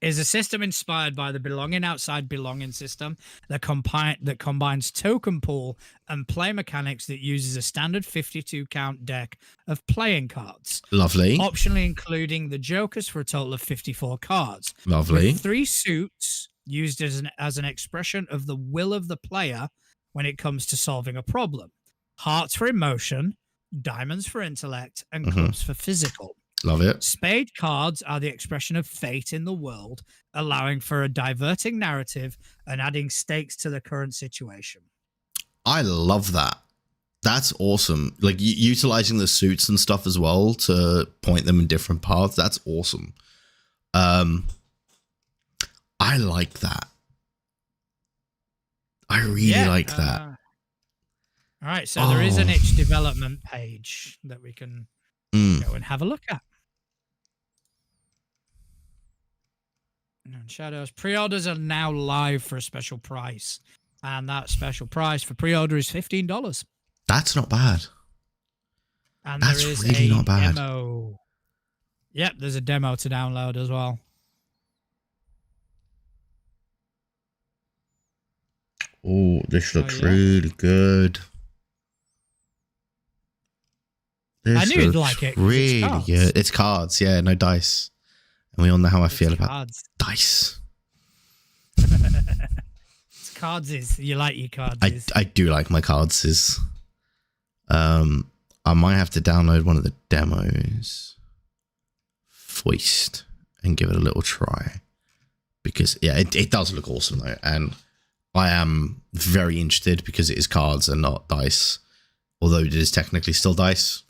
Is a system inspired by the Belonging Outside Belonging system that combines token pool and play mechanics that uses a standard 52 count deck of playing cards. Lovely. Optionally including the Jokers for a total of 54 cards. Lovely. With 3 suits used as an expression of the will of the player when it comes to solving a problem. Hearts for emotion, diamonds for intellect, and clubs for physical. Love it. Spade cards are the expression of fate in the world, allowing for a diverting narrative and adding stakes to the current situation. I love that. That's awesome. Like utilizing the suits and stuff as well to point them in different paths. That's awesome. I like that. I really like that. All right, so there is an itch development page that we can go and have a look at. Shadows pre-orders are now live for a special price, and that special price for pre-order is $15. That's not bad. And that's there is really not bad. Demo. Yep, there's a demo to download as well. Oh, this looks really good. I knew you'd like it. Really good. It's cards, yeah, no dice. And we all know how I feel about dice. It's cards. You like your cards. I do like my cards. I might have to download one of the demos, Foist, and give it a little try. Because, yeah, it does look awesome, though. And I am very interested because it is cards and not dice. Although it is technically still dice.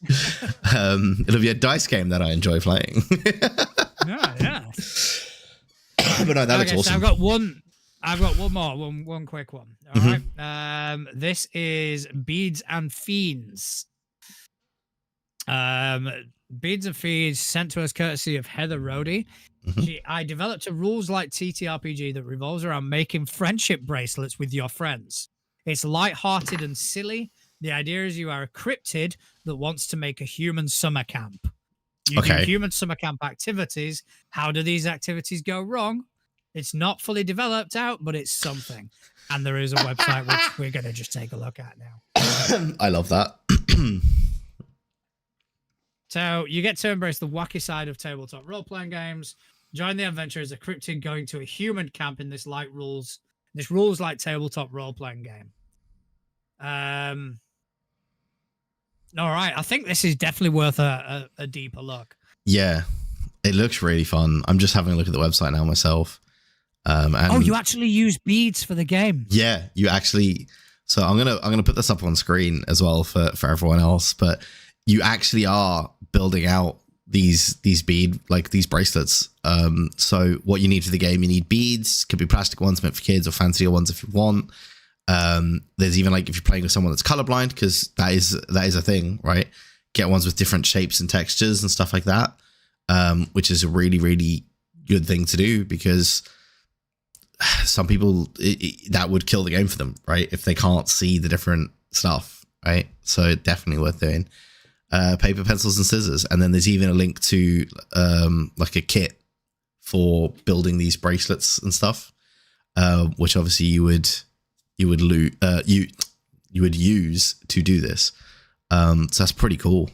It'll be a dice game that I enjoy playing. Yeah. But no, that looks awesome. So I've got one quick one. All right. This is Beads and Fiends. Beads and Fiends sent to us courtesy of Heather Rohde. I developed a rules-light TTRPG that revolves around making friendship bracelets with your friends. It's light-hearted and silly. The idea is you are a cryptid that wants to make a human summer camp. You do human summer camp activities. How do these activities go wrong? It's not fully developed out, but it's something. And there is a website which we're going to just take a look at now. I love that. So you get to embrace the wacky side of tabletop role-playing games. Join the adventure as a cryptid going to a human camp in this rules-like tabletop role-playing game. All right, I think this is definitely worth a deeper look. Yeah, it looks really fun. I'm just having a look at the website now myself. And you actually use beads for the game? Yeah, you actually. So I'm gonna put this up on screen as well for everyone else. But you actually are building out these these bracelets. So what you need for the game, you need beads. Could be plastic ones meant for kids or fancier ones if you want. There's even like if you're playing with someone that's colorblind, because that is a thing, right? Get ones with different shapes and textures and stuff like that, which is a really, really good thing to do, because some people that would kill the game for them, right? If they can't see the different stuff, right? So definitely worth doing. Paper, pencils, and scissors, and then there's even a link to like a kit for building these bracelets and stuff, which obviously you would use to do this. So that's pretty cool.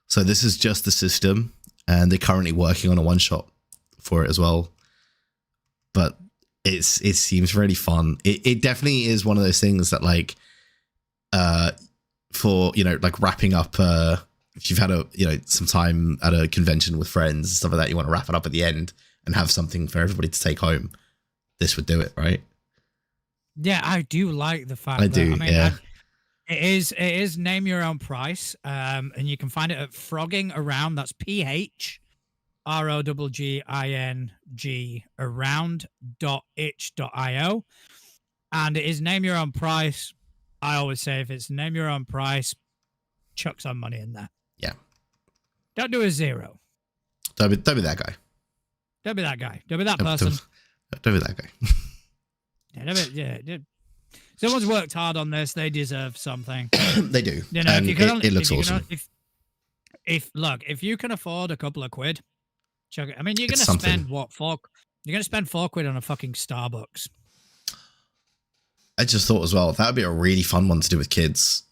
So this is just the system, and they're currently working on a one-shot for it as well. But it seems really fun. It definitely is one of those things that like, for, you know, like wrapping up, if you've had some time at a convention with friends and stuff like that, you want to wrap it up at the end and have something for everybody to take home. This would do it, right? Yeah, I do like the fact I do, yeah. It is name your own price, and you can find it at Frogging Around. That's PHROGGING around.itch.io, and it is name your own price. I always say if it's name your own price, chuck some money in there. Yeah. Don't do a zero. Don't be that guy. Don't be that guy. Don't be that person. Don't be that guy. Yeah. Someone's worked hard on this. They deserve something. They do. You know, and it looks awesome. If you can afford a couple of quid, chuck it. I mean, you're going to spend what, £4? You're going to spend £4 on a fucking Starbucks. I just thought as well, that would be a really fun one to do with kids,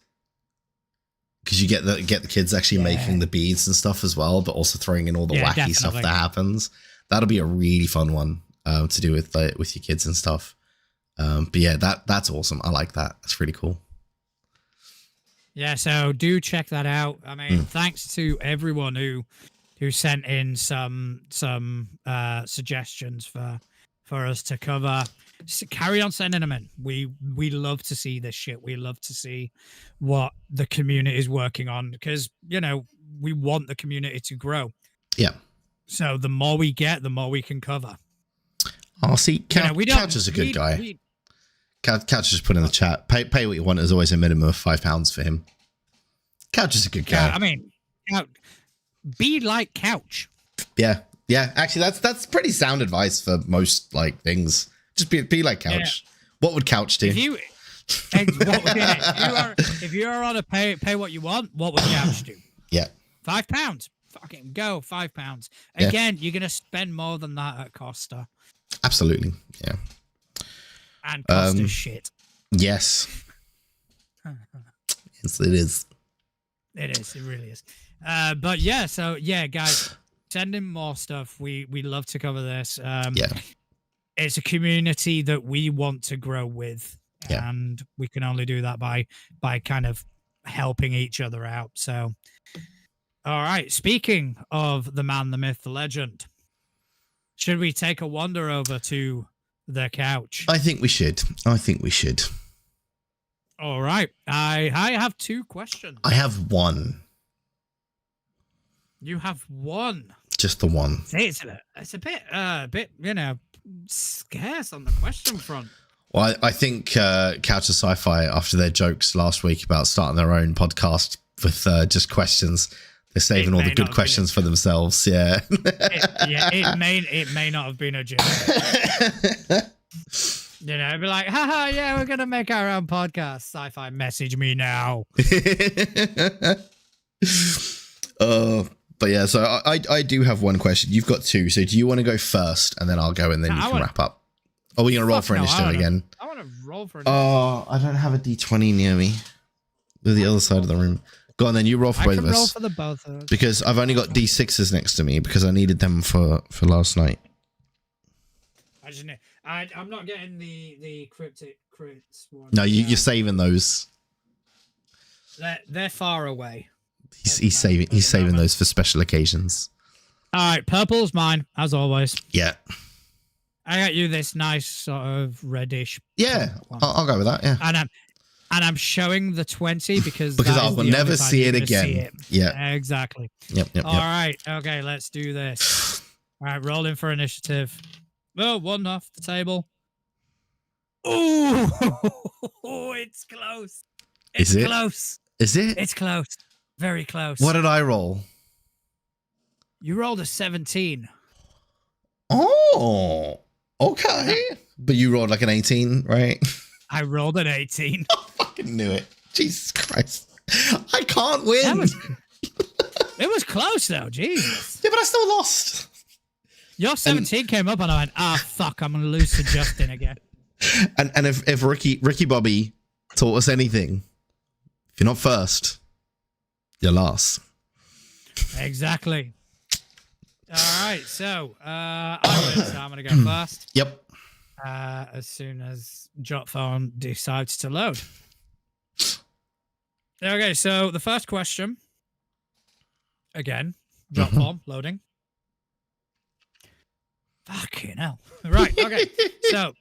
because you get the kids actually making the beads and stuff as well, but also throwing in all the wacky stuff that happens. That'll be a really fun one to do with your kids and stuff. But yeah, that's awesome. I like that. That's really cool. Yeah, so do check that out. I mean, thanks to everyone who sent in some suggestions for us to cover. Just carry on sending them in. We love to see this shit. We love to see what the community is working on, because, you know, we want the community to grow. Yeah. So the more we get, the more we can cover. Oh, see, Couch is a good guy. Couch just put in the chat. Pay what you want. There's always a minimum of £5 for him. Couch is a good guy. I mean, be like Couch. Yeah. Actually, that's pretty sound advice for most like things. Just be like Couch. Yeah. What would Couch do? If you are on a pay what you want, what would Couch do? Yeah. £5. Fucking go, £5. Again, you're gonna spend more than that at Costa. Absolutely. Yeah. And Costa shit. Yes. Yes, it is. It is. It really is. But yeah, so yeah, guys, send in more stuff. We love to cover this. It's a community that we want to grow with, and we can only do that by kind of helping each other out. So, all right. Speaking of the man, the myth, the legend, should we take a wander over to the couch? I think we should. All right. I have 2 questions. I have one. You have one. Just the one. It's a bit, you know, scarce on the question front. Well, I think Couch of Sci-Fi, after their jokes last week about starting their own podcast with just questions, they're saving all the good questions for themselves. Yeah. It may not have been a joke. You know, be like, haha, yeah, we're gonna make our own podcast. Sci-Fi, message me now. But yeah, so I do have one question. You've got 2. So do you want to go first, and then I'll go, and then you can wrap up? Or are we gonna roll for initiative again? I want to roll for initiative. Oh, I don't have a D20 near me. To the other side of the room. Go on, then you roll for both of us. I can roll for the both of us. Because I've only got D6s next to me because I needed them for last night. I'm not getting the cryptic crits one. No, you're saving those. They're far away. He's saving those for special occasions. All right, purple's mine as always. Yeah. I got you this nice sort of reddish. Yeah, I'll go with that. Yeah. And I'm showing the 20 because I will never see it again. Yeah. Exactly. Yep. All right. Okay, let's do this. All right, rolling for initiative. Oh, one off the table. Oh, it's close. It's close. Is it? It's close. Very close. What did I roll? You rolled a 17. Oh, okay. But you rolled like an 18, right? I rolled an 18. I fucking knew it. Jesus Christ. I can't win. It was close, though. Jesus. Yeah, but I still lost. Your 17 came up, and I went, fuck, I'm going to lose to Justin again. And if Ricky Bobby taught us anything, if you're not first, you're last. Exactly. All right, so I'm going to go first. Yep. As soon as JotPhone decides to load. Okay, so the first question. Again, JotPhone loading. Fucking hell. Right, okay. So,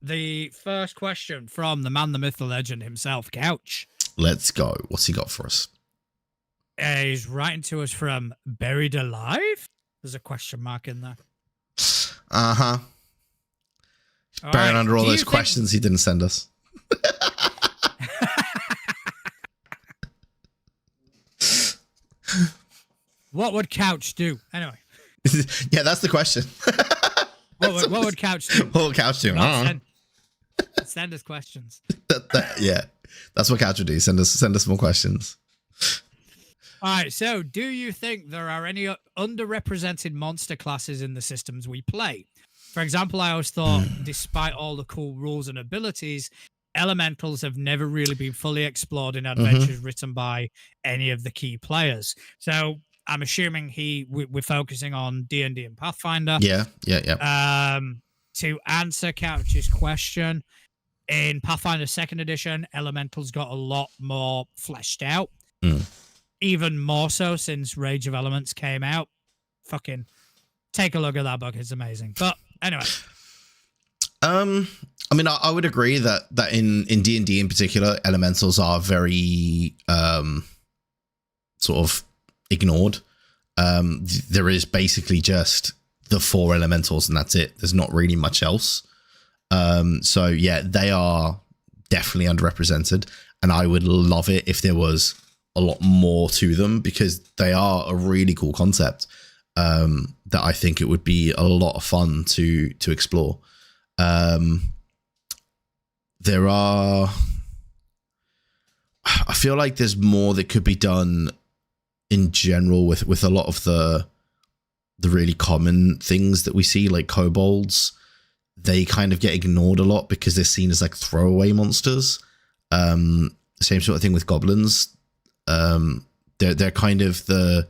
the first question from the man, the myth, the legend himself, Couch. Let's go. What's he got for us? He's writing to us from Buried Alive. There's a question mark in there. Uh-huh. Buried under all those questions he didn't send us. What would Couch do? Anyway. Yeah, that's the question. What would Couch do? What would Couch do? Send us questions. Yeah, that's what Couch would do. Send us more questions. All right, so do you think there are any underrepresented monster classes in the systems we play? For example, I always thought, despite all the cool rules and abilities, elementals have never really been fully explored in adventures written by any of the key players. So I'm assuming we're focusing on D&D and Pathfinder. Yeah. To answer Couch's question, in Pathfinder 2nd Edition, elementals got a lot more fleshed out. Even more so since Rage of Elements came out. Fucking take a look at that book. It's amazing. But anyway. I mean, I would agree that in D&D in particular, elementals are very sort of ignored. There is basically just the 4 elementals and that's it. There's not really much else. So yeah, they are definitely underrepresented, and I would love it if there was a lot more to them, because they are a really cool concept that I think it would be a lot of fun to explore. There are, I feel like there's more that could be done in general with a lot of the really common things that we see, like kobolds. They kind of get ignored a lot because they're seen as like throwaway monsters. Same sort of thing with goblins. They're kind of the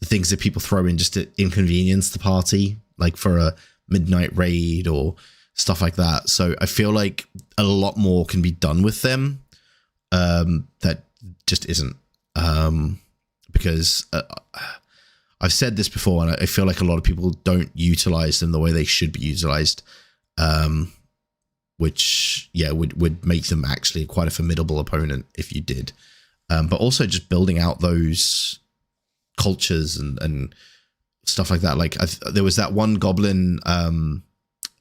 things that people throw in just to inconvenience the party, like for a midnight raid or stuff like that. So I feel like a lot more can be done with them. That just isn't, because I've said this before, and I feel like a lot of people don't utilize them the way they should be utilized. Which would make them actually quite a formidable opponent if you did. But also just building out those cultures and stuff like that. Like there was that one goblin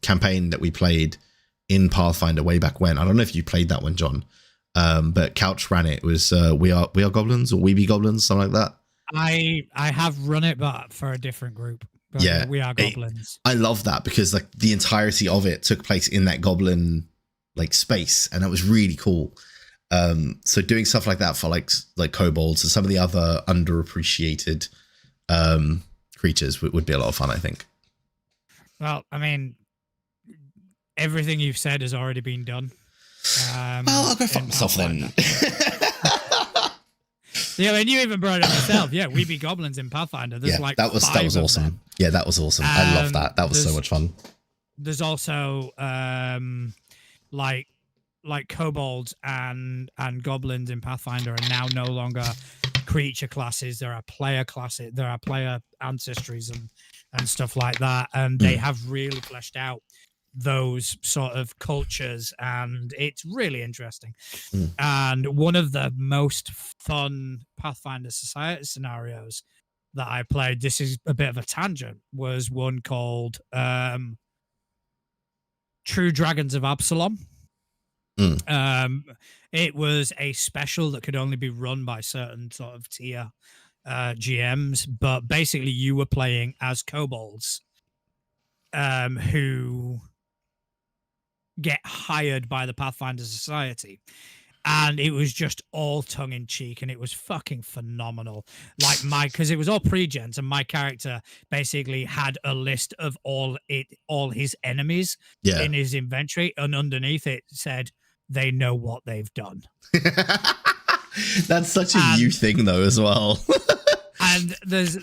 campaign that we played in Pathfinder way back when. I don't know if you played that one, John, but Couch ran it. It was we are goblins, or we be goblins, something like that. I have run it, but for a different group. But yeah, we are goblins. I love that because like the entirety of it took place in that goblin like space, and that was really cool. So doing stuff like that for like kobolds and some of the other underappreciated creatures would be a lot of fun, I think. Well, I mean, everything you've said has already been done. Well, I'll go fuck myself then. Yeah, and you even brought it up yourself. Yeah, we be goblins in Pathfinder. There's that was awesome. Them. Yeah, that was awesome. I love that. That was so much fun. There's also like kobolds and goblins in Pathfinder are now no longer creature classes. There are player classes. There are player ancestries and stuff like that, and they have really fleshed out those sort of cultures, and it's really interesting. Mm. And one of the most fun Pathfinder Society scenarios that I played, this is a bit of a tangent, was one called True Dragons of Absalom. It was a special that could only be run by certain sort of tier GMs, but basically you were playing as kobolds who get hired by the Pathfinder Society. And it was just all tongue in cheek, and it was fucking phenomenal. Like because it was all pre-gens, and my character basically had a list of all his enemies in his inventory, and underneath it said they know what they've done. That's such a you thing, though, as well. And there's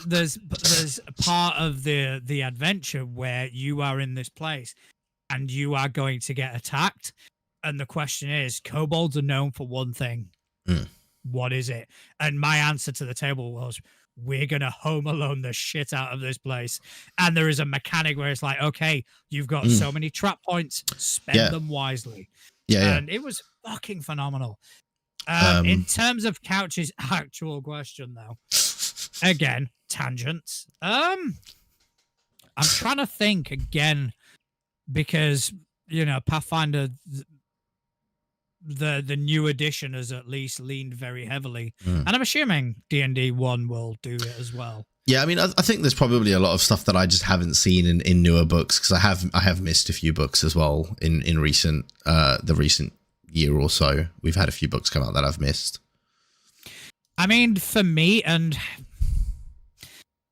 part of the adventure where you are in this place, and you are going to get attacked. And the question is, kobolds are known for one thing. What is it? And my answer to the table was, we're going to Home Alone the shit out of this place. And there is a mechanic where it's like, okay, you've got so many trap points, spend them wisely. And it was fucking phenomenal. In terms of Couch's actual question, though, again, tangents. I'm trying to think again, because, you know, Pathfinder... the new edition has at least leaned very heavily, and I'm assuming D&D 1 will do it as well. Yeah, I mean, I think there's probably a lot of stuff that I just haven't seen in newer books, because I have missed a few books as well in recent the recent year or so. We've had a few books come out that I've missed. I mean, for me, and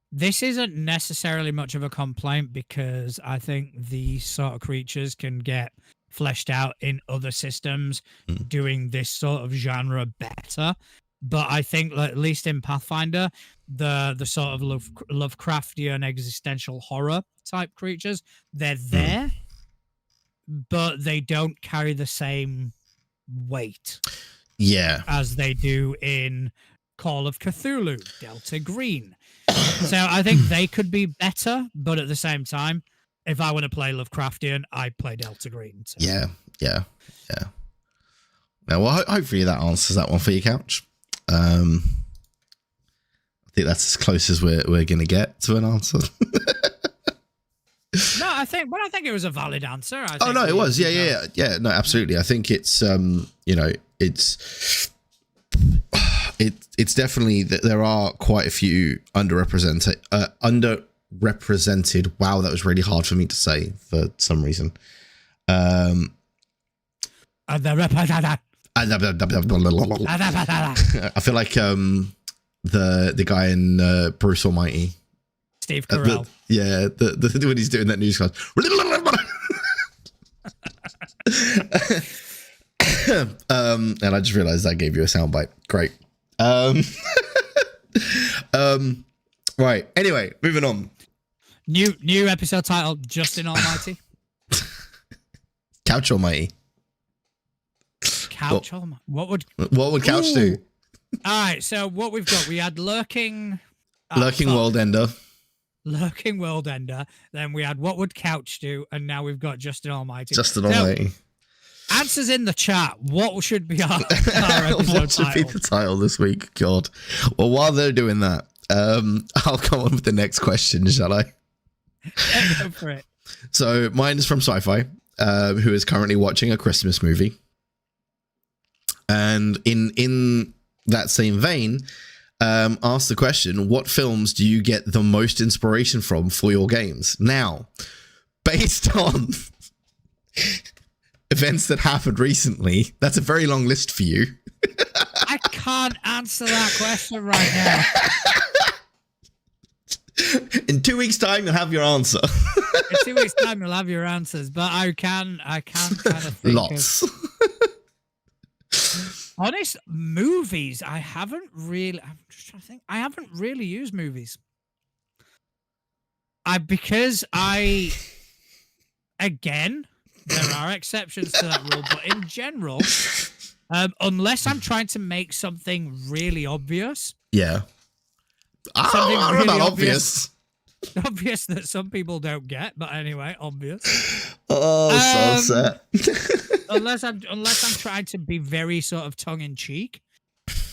this isn't necessarily much of a complaint, because I think these sort of creatures can get fleshed out in other systems doing this sort of genre better. But I think, at least in Pathfinder, the sort of Lovecraftian existential horror type creatures, they're there, but they don't carry the same weight as they do in Call of Cthulhu, Delta Green. So I think they could be better, but at the same time, if I want to play Lovecraftian, I play Delta Green. So. Yeah. Well, hopefully that answers that one for you, Couch. I think that's as close as we're going to get to an answer. No, I think it was a valid answer. No, it was. Yeah. No, absolutely. I think it's it's definitely that there are quite a few underrepresented. Wow, that was really hard for me to say for some reason. I feel like the guy in Bruce Almighty, Steve Carell. The when he's doing that newscast. And I just realized that gave you a soundbite. Great. Right. Anyway, moving on. New episode title: Justin Almighty. Couch Almighty. Couch Almighty. What would Couch do? All right. So what we've got, we had Lurking World Ender. Lurking World Ender. Then we had What Would Couch Do, and now we've got Justin Almighty. Justin Almighty. Answers in the chat. What should be our episode what should be the title this week? God. Well, while they're doing that, I'll go on with the next question, shall I? Go for it. So mine is from Sci-Fi, who is currently watching a Christmas movie. And in that same vein, ask the question, what films do you get the most inspiration from for your games? Now, based on events that happened recently, that's a very long list for you. I can't answer that question right now. In 2 weeks' time, you'll have your answer. In 2 weeks' time, you'll have your answers, but I can kind of think lots. Honest movies, I'm just trying to think. I haven't really used movies. Again, there are exceptions to that rule, but in general, unless I'm trying to make something really obvious. Yeah. Something really really obvious. obvious that some people don't get, but anyway, obvious. Oh, so sad. unless I'm trying to be very sort of tongue in cheek,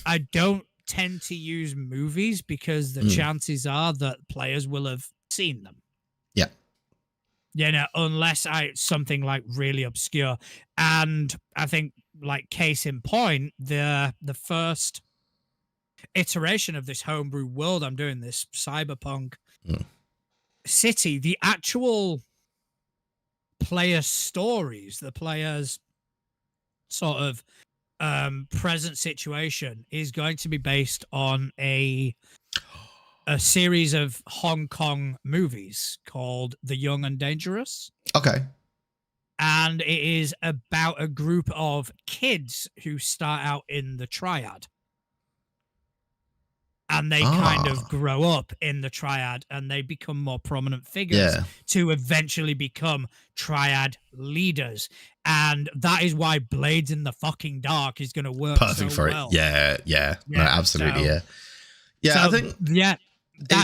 I don't tend to use movies because the chances are that players will have seen them. Yeah. You know, unless something like really obscure. And I think, like, case in point, the first iteration of this homebrew world I'm doing, this cyberpunk city, the actual player stories, the players sort of present situation is going to be based on a series of Hong Kong movies called The Young and Dangerous. Okay. And it is about a group of kids who start out in the triad. And they kind of grow up in the triad and they become more prominent figures to eventually become triad leaders. And that is why Blades in the fucking Dark is going to work perfect so for well. it. Yeah. No, absolutely. So, I think that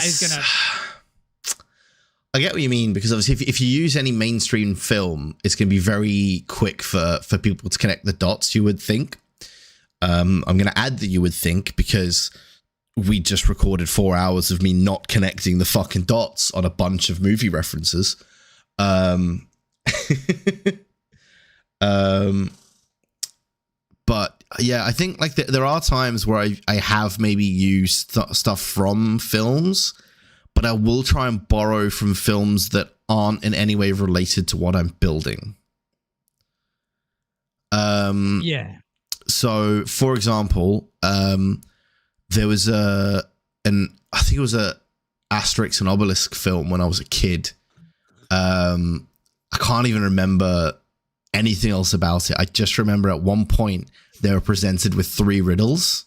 is going to. I get what you mean, because obviously if you use any mainstream film, it's going to be very quick for people to connect the dots, you would think. I'm going to add that you would think, because we just recorded 4 hours of me not connecting the fucking dots on a bunch of movie references. But yeah, I think like there are times where I have maybe used stuff from films, but I will try and borrow from films that aren't in any way related to what I'm building. So for example, there was I think it was a Asterix and Obelix film when I was a kid. I can't even remember anything else about it. I just remember at one point they were presented with 3 riddles.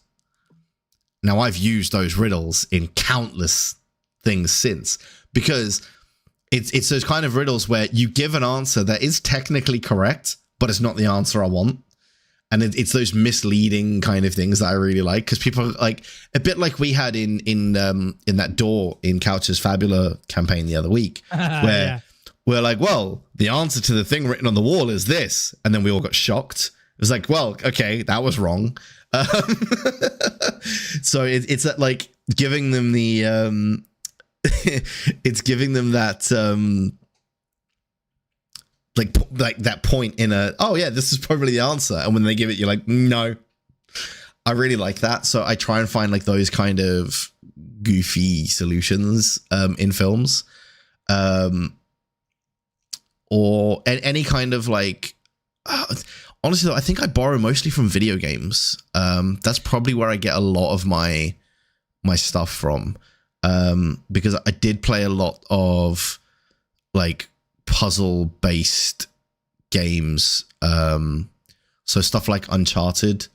Now I've used those riddles in countless things since, because it's those kind of riddles where you give an answer that is technically correct, but it's not the answer I want. And it's those misleading kind of things that I really like, because people like a bit like we had in that door in Couch's Fabula campaign the other week, where we're like, well, the answer to the thing written on the wall is this, and then we all got shocked. It was like, well, okay, that was wrong. So it's that, like, giving them the it's giving them that like that point in a, oh yeah, this is probably the answer, and when they give it, you're like, no. I really like that, so I try and find like those kind of goofy solutions in films, or any kind of like honestly though, I think I borrow mostly from video games. That's probably where I get a lot of my stuff from, because I did play a lot of like puzzle based games, so stuff like Uncharted.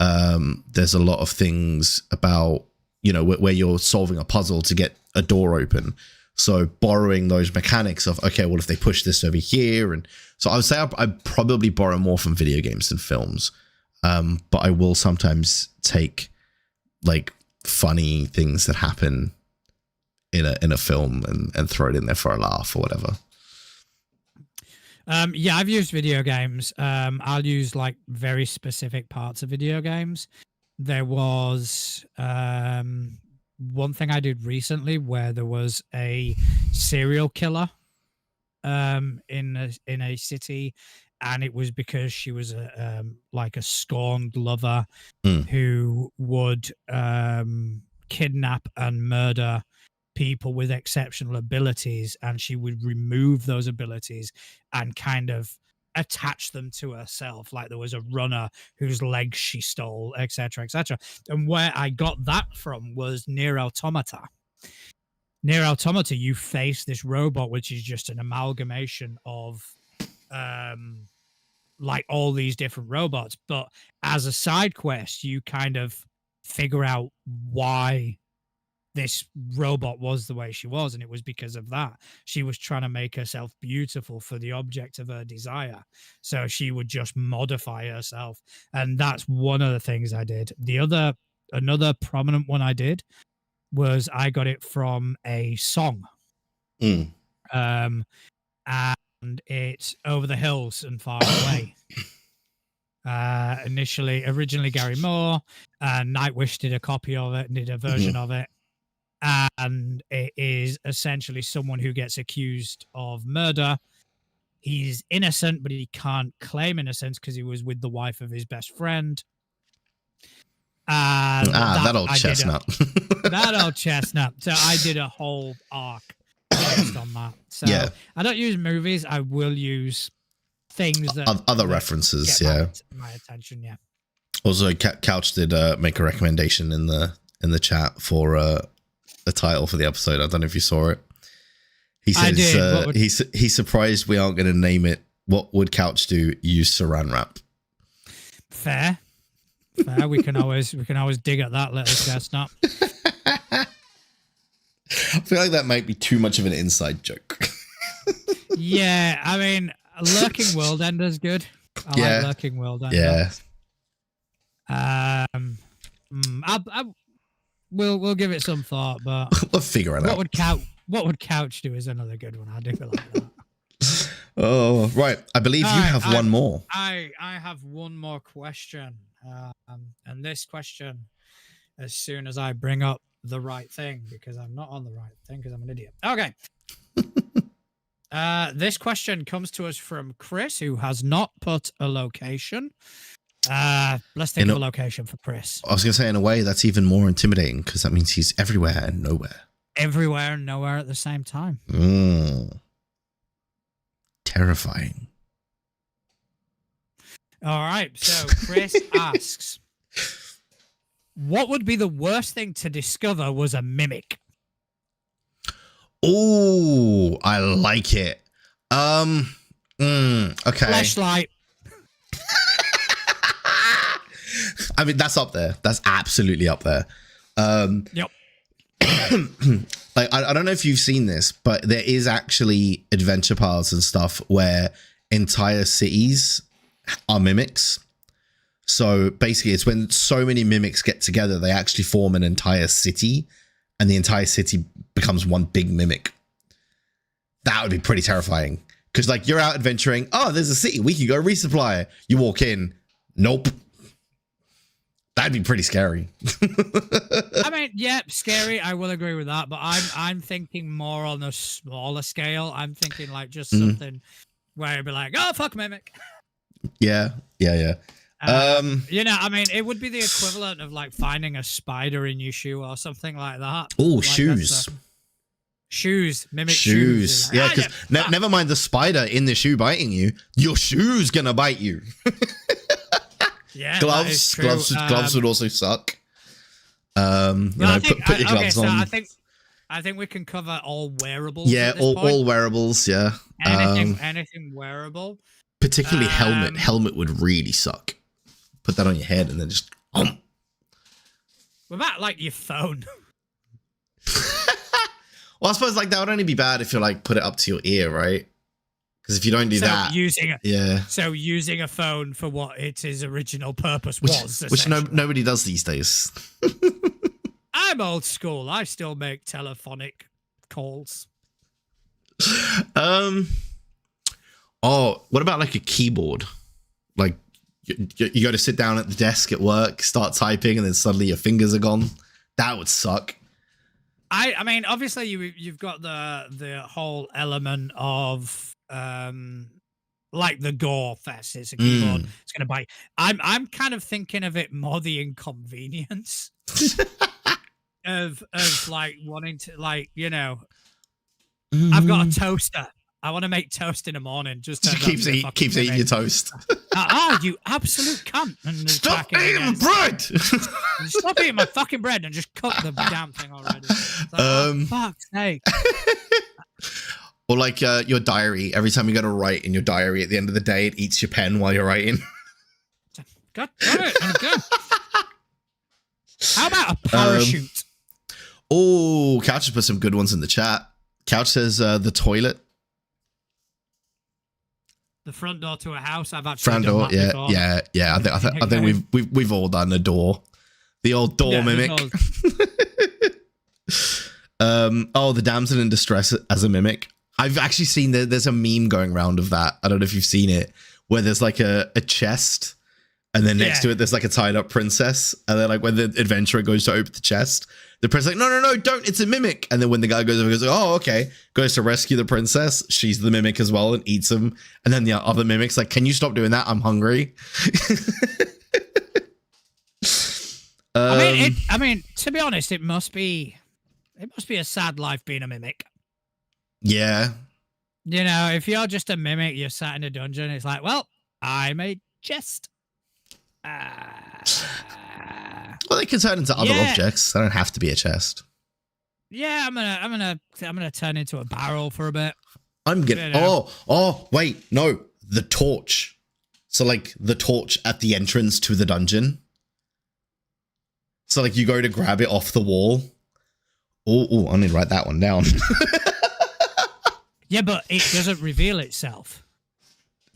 There's a lot of things about, you know, where you're solving a puzzle to get a door open, so borrowing those mechanics of, okay, well, if they push this over here, and so I would say I probably borrow more from video games than films, but I will sometimes take like funny things that happen in a film and throw it in there for a laugh or whatever. Yeah, I've used video games. I'll use like very specific parts of video games. There was one thing I did recently where there was a serial killer in a city, and it was because she was a like a scorned lover who would kidnap and murder people with exceptional abilities, and she would remove those abilities and kind of attach them to herself. Like there was a runner whose legs she stole, etc., etc. And where I got that from was Nier Automata. Nier Automata, you face this robot which is just an amalgamation of like all these different robots, but as a side quest you kind of figure out why this robot was the way she was, and it was because of that. She was trying to make herself beautiful for the object of her desire, so she would just modify herself, and that's one of the things I did. Another prominent one I did was I got it from a song. Mm. And it's over the hills and far away. Originally Gary Moore, Nightwish did a copy of it and did a version of it. And it is essentially someone who gets accused of murder. He's innocent, but he can't claim innocence because he was with the wife of his best friend. That old chestnut. That old chestnut. So I did a whole arc based on that. So yeah. I don't use movies. I will use things that other references. My attention. Yeah. Also, Couch did make a recommendation in the chat for a title for the episode. I don't know if you saw it. He says he's surprised we aren't going to name it. What would Couch do? Use Saran wrap. Fair. We can always dig at that little chestnut. I feel like that might be too much of an inside joke. Yeah, I mean, Lurking World Ender's good. I like Lurking World Ender. Yeah. We'll give it some thought, but we'll figure it out. What would Couch do is another good one. I do like that. Oh, right. I believe you have one more. I have one more question. And this question, as soon as I bring up the right thing, because I'm not on the right thing because I'm an idiot. Okay. This question comes to us from Chris, who has not put a location. Let's think of a location for Chris. I was going to say, in a way, that's even more intimidating because that means he's everywhere and nowhere. Everywhere and nowhere at the same time. Terrifying. All right. So Chris asks, what would be the worst thing to discover was a mimic? Oh, I like it. Okay. Flashlight. I mean, that's up there. That's absolutely up there. Yep. Like, I don't know if you've seen this, but there is actually adventure paths and stuff where entire cities are mimics. So basically, it's when so many mimics get together, they actually form an entire city, and the entire city becomes one big mimic. That would be pretty terrifying. Because, like, you're out adventuring. Oh, there's a city. We can go resupply. You walk in. Nope. That'd be pretty scary. I mean, yeah, scary. I will agree with that. But I'm thinking more on a smaller scale. I'm thinking like just something where it'd be like, oh, fuck mimic. Yeah. You know, I mean, it would be the equivalent of like finding a spider in your shoe or something like that. Oh, like shoes. Shoes, mimic shoes. Yeah, because never mind the spider in the shoe biting you. Your shoe's gonna bite you. Yeah, gloves would also suck. Put your gloves on. I think we can cover all wearables. Yeah, all wearables. Yeah, anything wearable. Particularly helmet. Helmet would really suck. Put that on your head and then just. What about like your phone? Well, I suppose like that would only be bad if you like put it up to your ear, right? Because if you don't do that, So using a phone for what its original purpose was, which nobody does these days. I'm old school. I still make telephonic calls. Oh, what about like a keyboard? Like you go to sit down at the desk at work, start typing, and then suddenly your fingers are gone. That would suck. I mean, obviously you've got the whole element of like the gore fest. It's a keyboard. It's gonna bite. I'm kind of thinking of it more the inconvenience of like wanting to, like, you know, I've got a toaster. I want to make toast in the morning. Just keeps eating your toast. You absolute cunt! And stop eating bread. Stop eating my fucking bread and just cook the damn thing already. Like, oh, fuck's sake. Or like your diary. Every time you go to write in your diary, at the end of the day, it eats your pen while you're writing. God damn it! I'm good. How about a parachute? Couch has put some good ones in the chat. Couch says the toilet. The front door to a house. I've actually front door. Yeah. I think we've all done a door. The old door mimic. The damsel in distress as a mimic. I've actually seen there's a meme going around of that. I don't know if you've seen it, where there's like a chest, and then next to it there's like a tied up princess, and then like when the adventurer goes to open the chest, the princess like, no, don't, it's a mimic. And then when the guy goes over, goes, oh, okay, goes to rescue the princess, she's the mimic as well and eats him. And then the other mimic's like, can you stop doing that? I'm hungry. I mean, to be honest, it must be a sad life being a mimic. Yeah. You know, if you're just a mimic, you're sat in a dungeon, it's like, well, I'm a chest. Well, they can turn into other objects. They don't have to be a chest. Yeah, I'm gonna turn into a barrel for a bit. I'm gonna. Wait, no, the torch. So like the torch at the entrance to the dungeon. So like you go to grab it off the wall. Oh, I need to write that one down. Yeah, but it doesn't reveal itself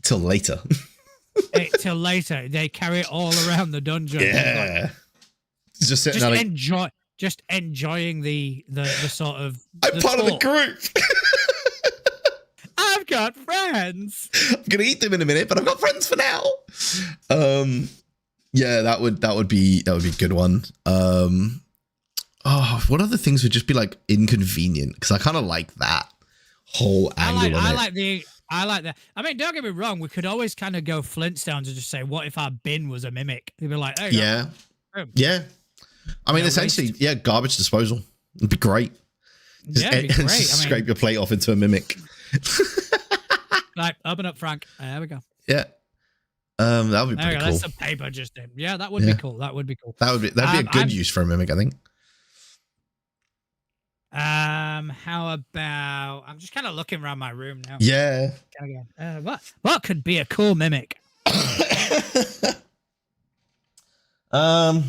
till later. Till later, they carry it all around the dungeon. Yeah, just sitting there like, just enjoying the sort of. I'm part of the group. I've got friends. I'm gonna eat them in a minute, but I've got friends for now. Yeah, that would be a good one. What other things would just be like inconvenient? Because I kind of like that whole angle. I like that. I mean, don't get me wrong. We could always kind of go Flintstones and just say, "What if our bin was a mimic?" They'd be like, "Oh yeah, yeah." I mean, essentially, waste. Garbage disposal. It'd be great. It'd be great. Scrape your plate off into a mimic. Like, open up, Frank. There we go. Yeah. That would be pretty cool. That's some paper just in. Yeah, that would be cool. That would be cool. That'd be a good use for a mimic, I think. How about I'm just kind of looking around my room now. Yeah. What could be a cool mimic? How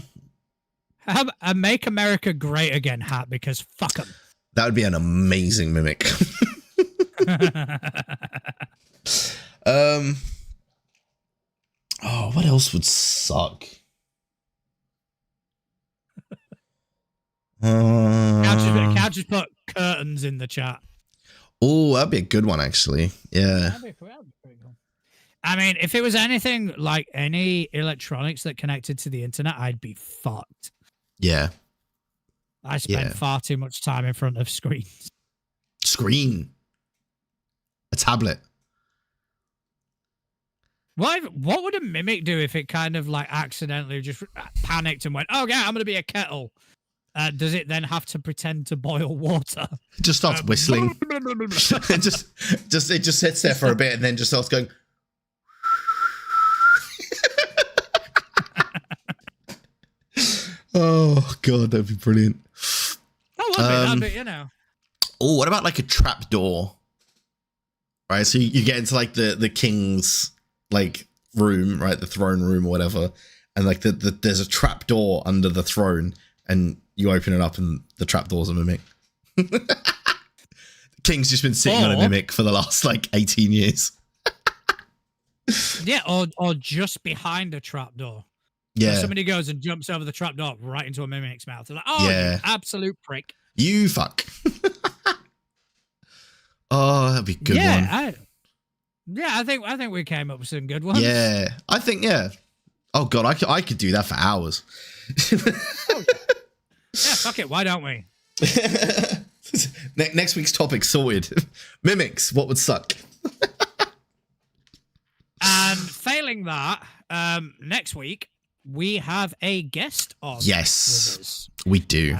about a Make America Great Again hat, because fuck them. That would be an amazing mimic. What else would suck? Cal just put curtains in the chat. Oh, that'd be a good one, actually. Yeah. That'd be pretty cool. I mean, if it was anything like any electronics that connected to the internet, I'd be fucked. Yeah. I spend far too much time in front of screens. Screen. A tablet. What would a mimic do if it kind of like accidentally just panicked and went, "Oh yeah, I'm going to be a kettle"? Does it then have to pretend to boil water? It just starts whistling. it just sits there for a bit and then just starts going. Oh god, that'd be brilliant. That'd be, you know. Oh, what about like a trap door? Right, so you get into like the king's like room, right, the throne room or whatever, and like there's a trap door under the throne, and you open it up, and the trap door's a mimic. The king's just been sitting on a mimic for the last like 18 years. Yeah, or just behind a trap door. Yeah. So somebody goes and jumps over the trap door right into a mimic's mouth. They're like, "Oh, yeah. You absolute prick. You fuck." Oh, that'd be a good one. I think we came up with some good ones. Yeah, I think, yeah. Oh god, I could do that for hours. Yeah, fuck it. Why don't we? Next week's topic sorted. Mimics. What would suck? And failing that, next week we have a guest on. Yes, with us. We do.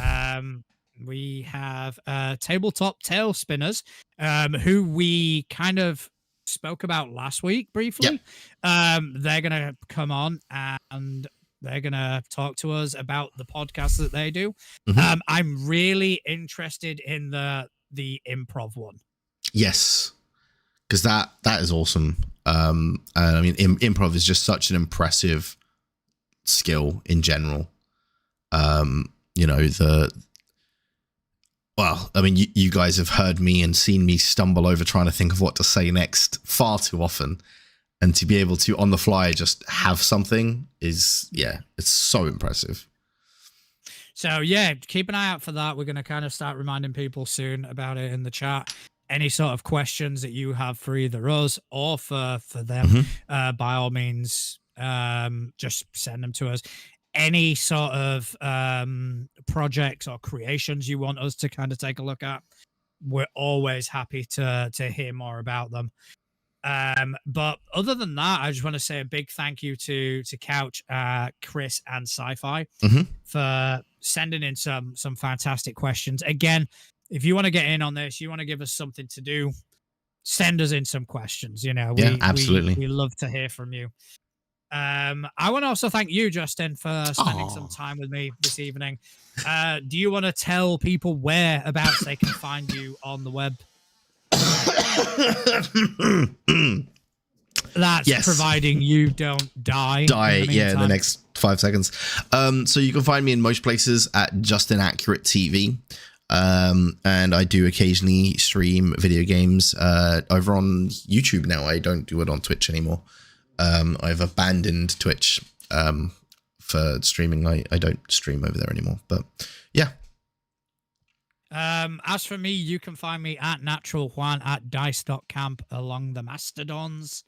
We have Tabletop Tail Spinners, who we kind of spoke about last week briefly. Yep. They're going to come on and they're going to talk to us about the podcast that they do. Mm-hmm. I'm really interested in the improv one. Yes, because that is awesome. I mean, improv is just such an impressive skill in general. You know, well, I mean, you guys have heard me and seen me stumble over trying to think of what to say next far too often. And to be able to, on the fly, just have something is, yeah, it's so impressive. So yeah, keep an eye out for that. We're going to kind of start reminding people soon about it in the chat. Any sort of questions that you have for either us or for them, by all means, just send them to us. Any sort of projects or creations you want us to kind of take a look at, we're always happy to hear more about them. But other than that, I just want to say a big thank you to Couch, Chris, and Sci-Fi for sending in some fantastic questions. Again, if you want to get in on this, you want to give us something to do, send us in some questions. You know, absolutely. We love to hear from you. I want to also thank you, Justin, for spending some time with me this evening. Do you want to tell people whereabouts they can find you on the web? That's yes. Providing you don't die in the next 5 seconds. So you can find me in most places at Justin Accurate TV. And I do occasionally stream video games over on YouTube now. I don't do it on Twitch anymore. I've abandoned Twitch for streaming. I don't stream over there anymore, but yeah. As for me, you can find me at Natural Juan at dice.camp along the Mastodons.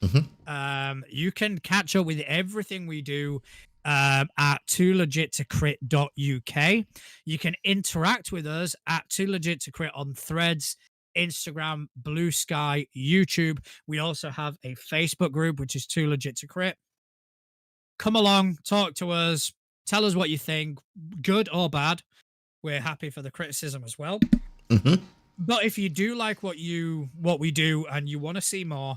You can catch up with everything we do at toolegit2crit.uk. You can interact with us at toolegit2crit on Threads, Instagram, Blue Sky, YouTube. We also have a Facebook group, which is Too Legit to Crit. Come along, talk to us, tell us what you think, good or bad. We're happy for the criticism as well. But if you do like what we do and you want to see more,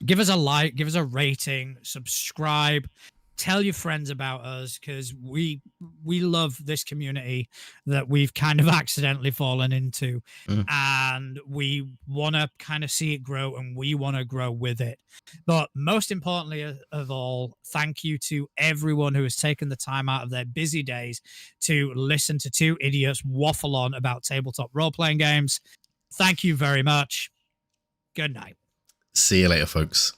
give us a like, give us a rating, subscribe, tell your friends about us, because we love this community that we've kind of accidentally fallen into, and we want to kind of see it grow, and we want to grow with it. But most importantly of all, thank you to everyone who has taken the time out of their busy days to listen to two idiots waffle on about tabletop role-playing games. Thank you very much. Good night. See you later, folks.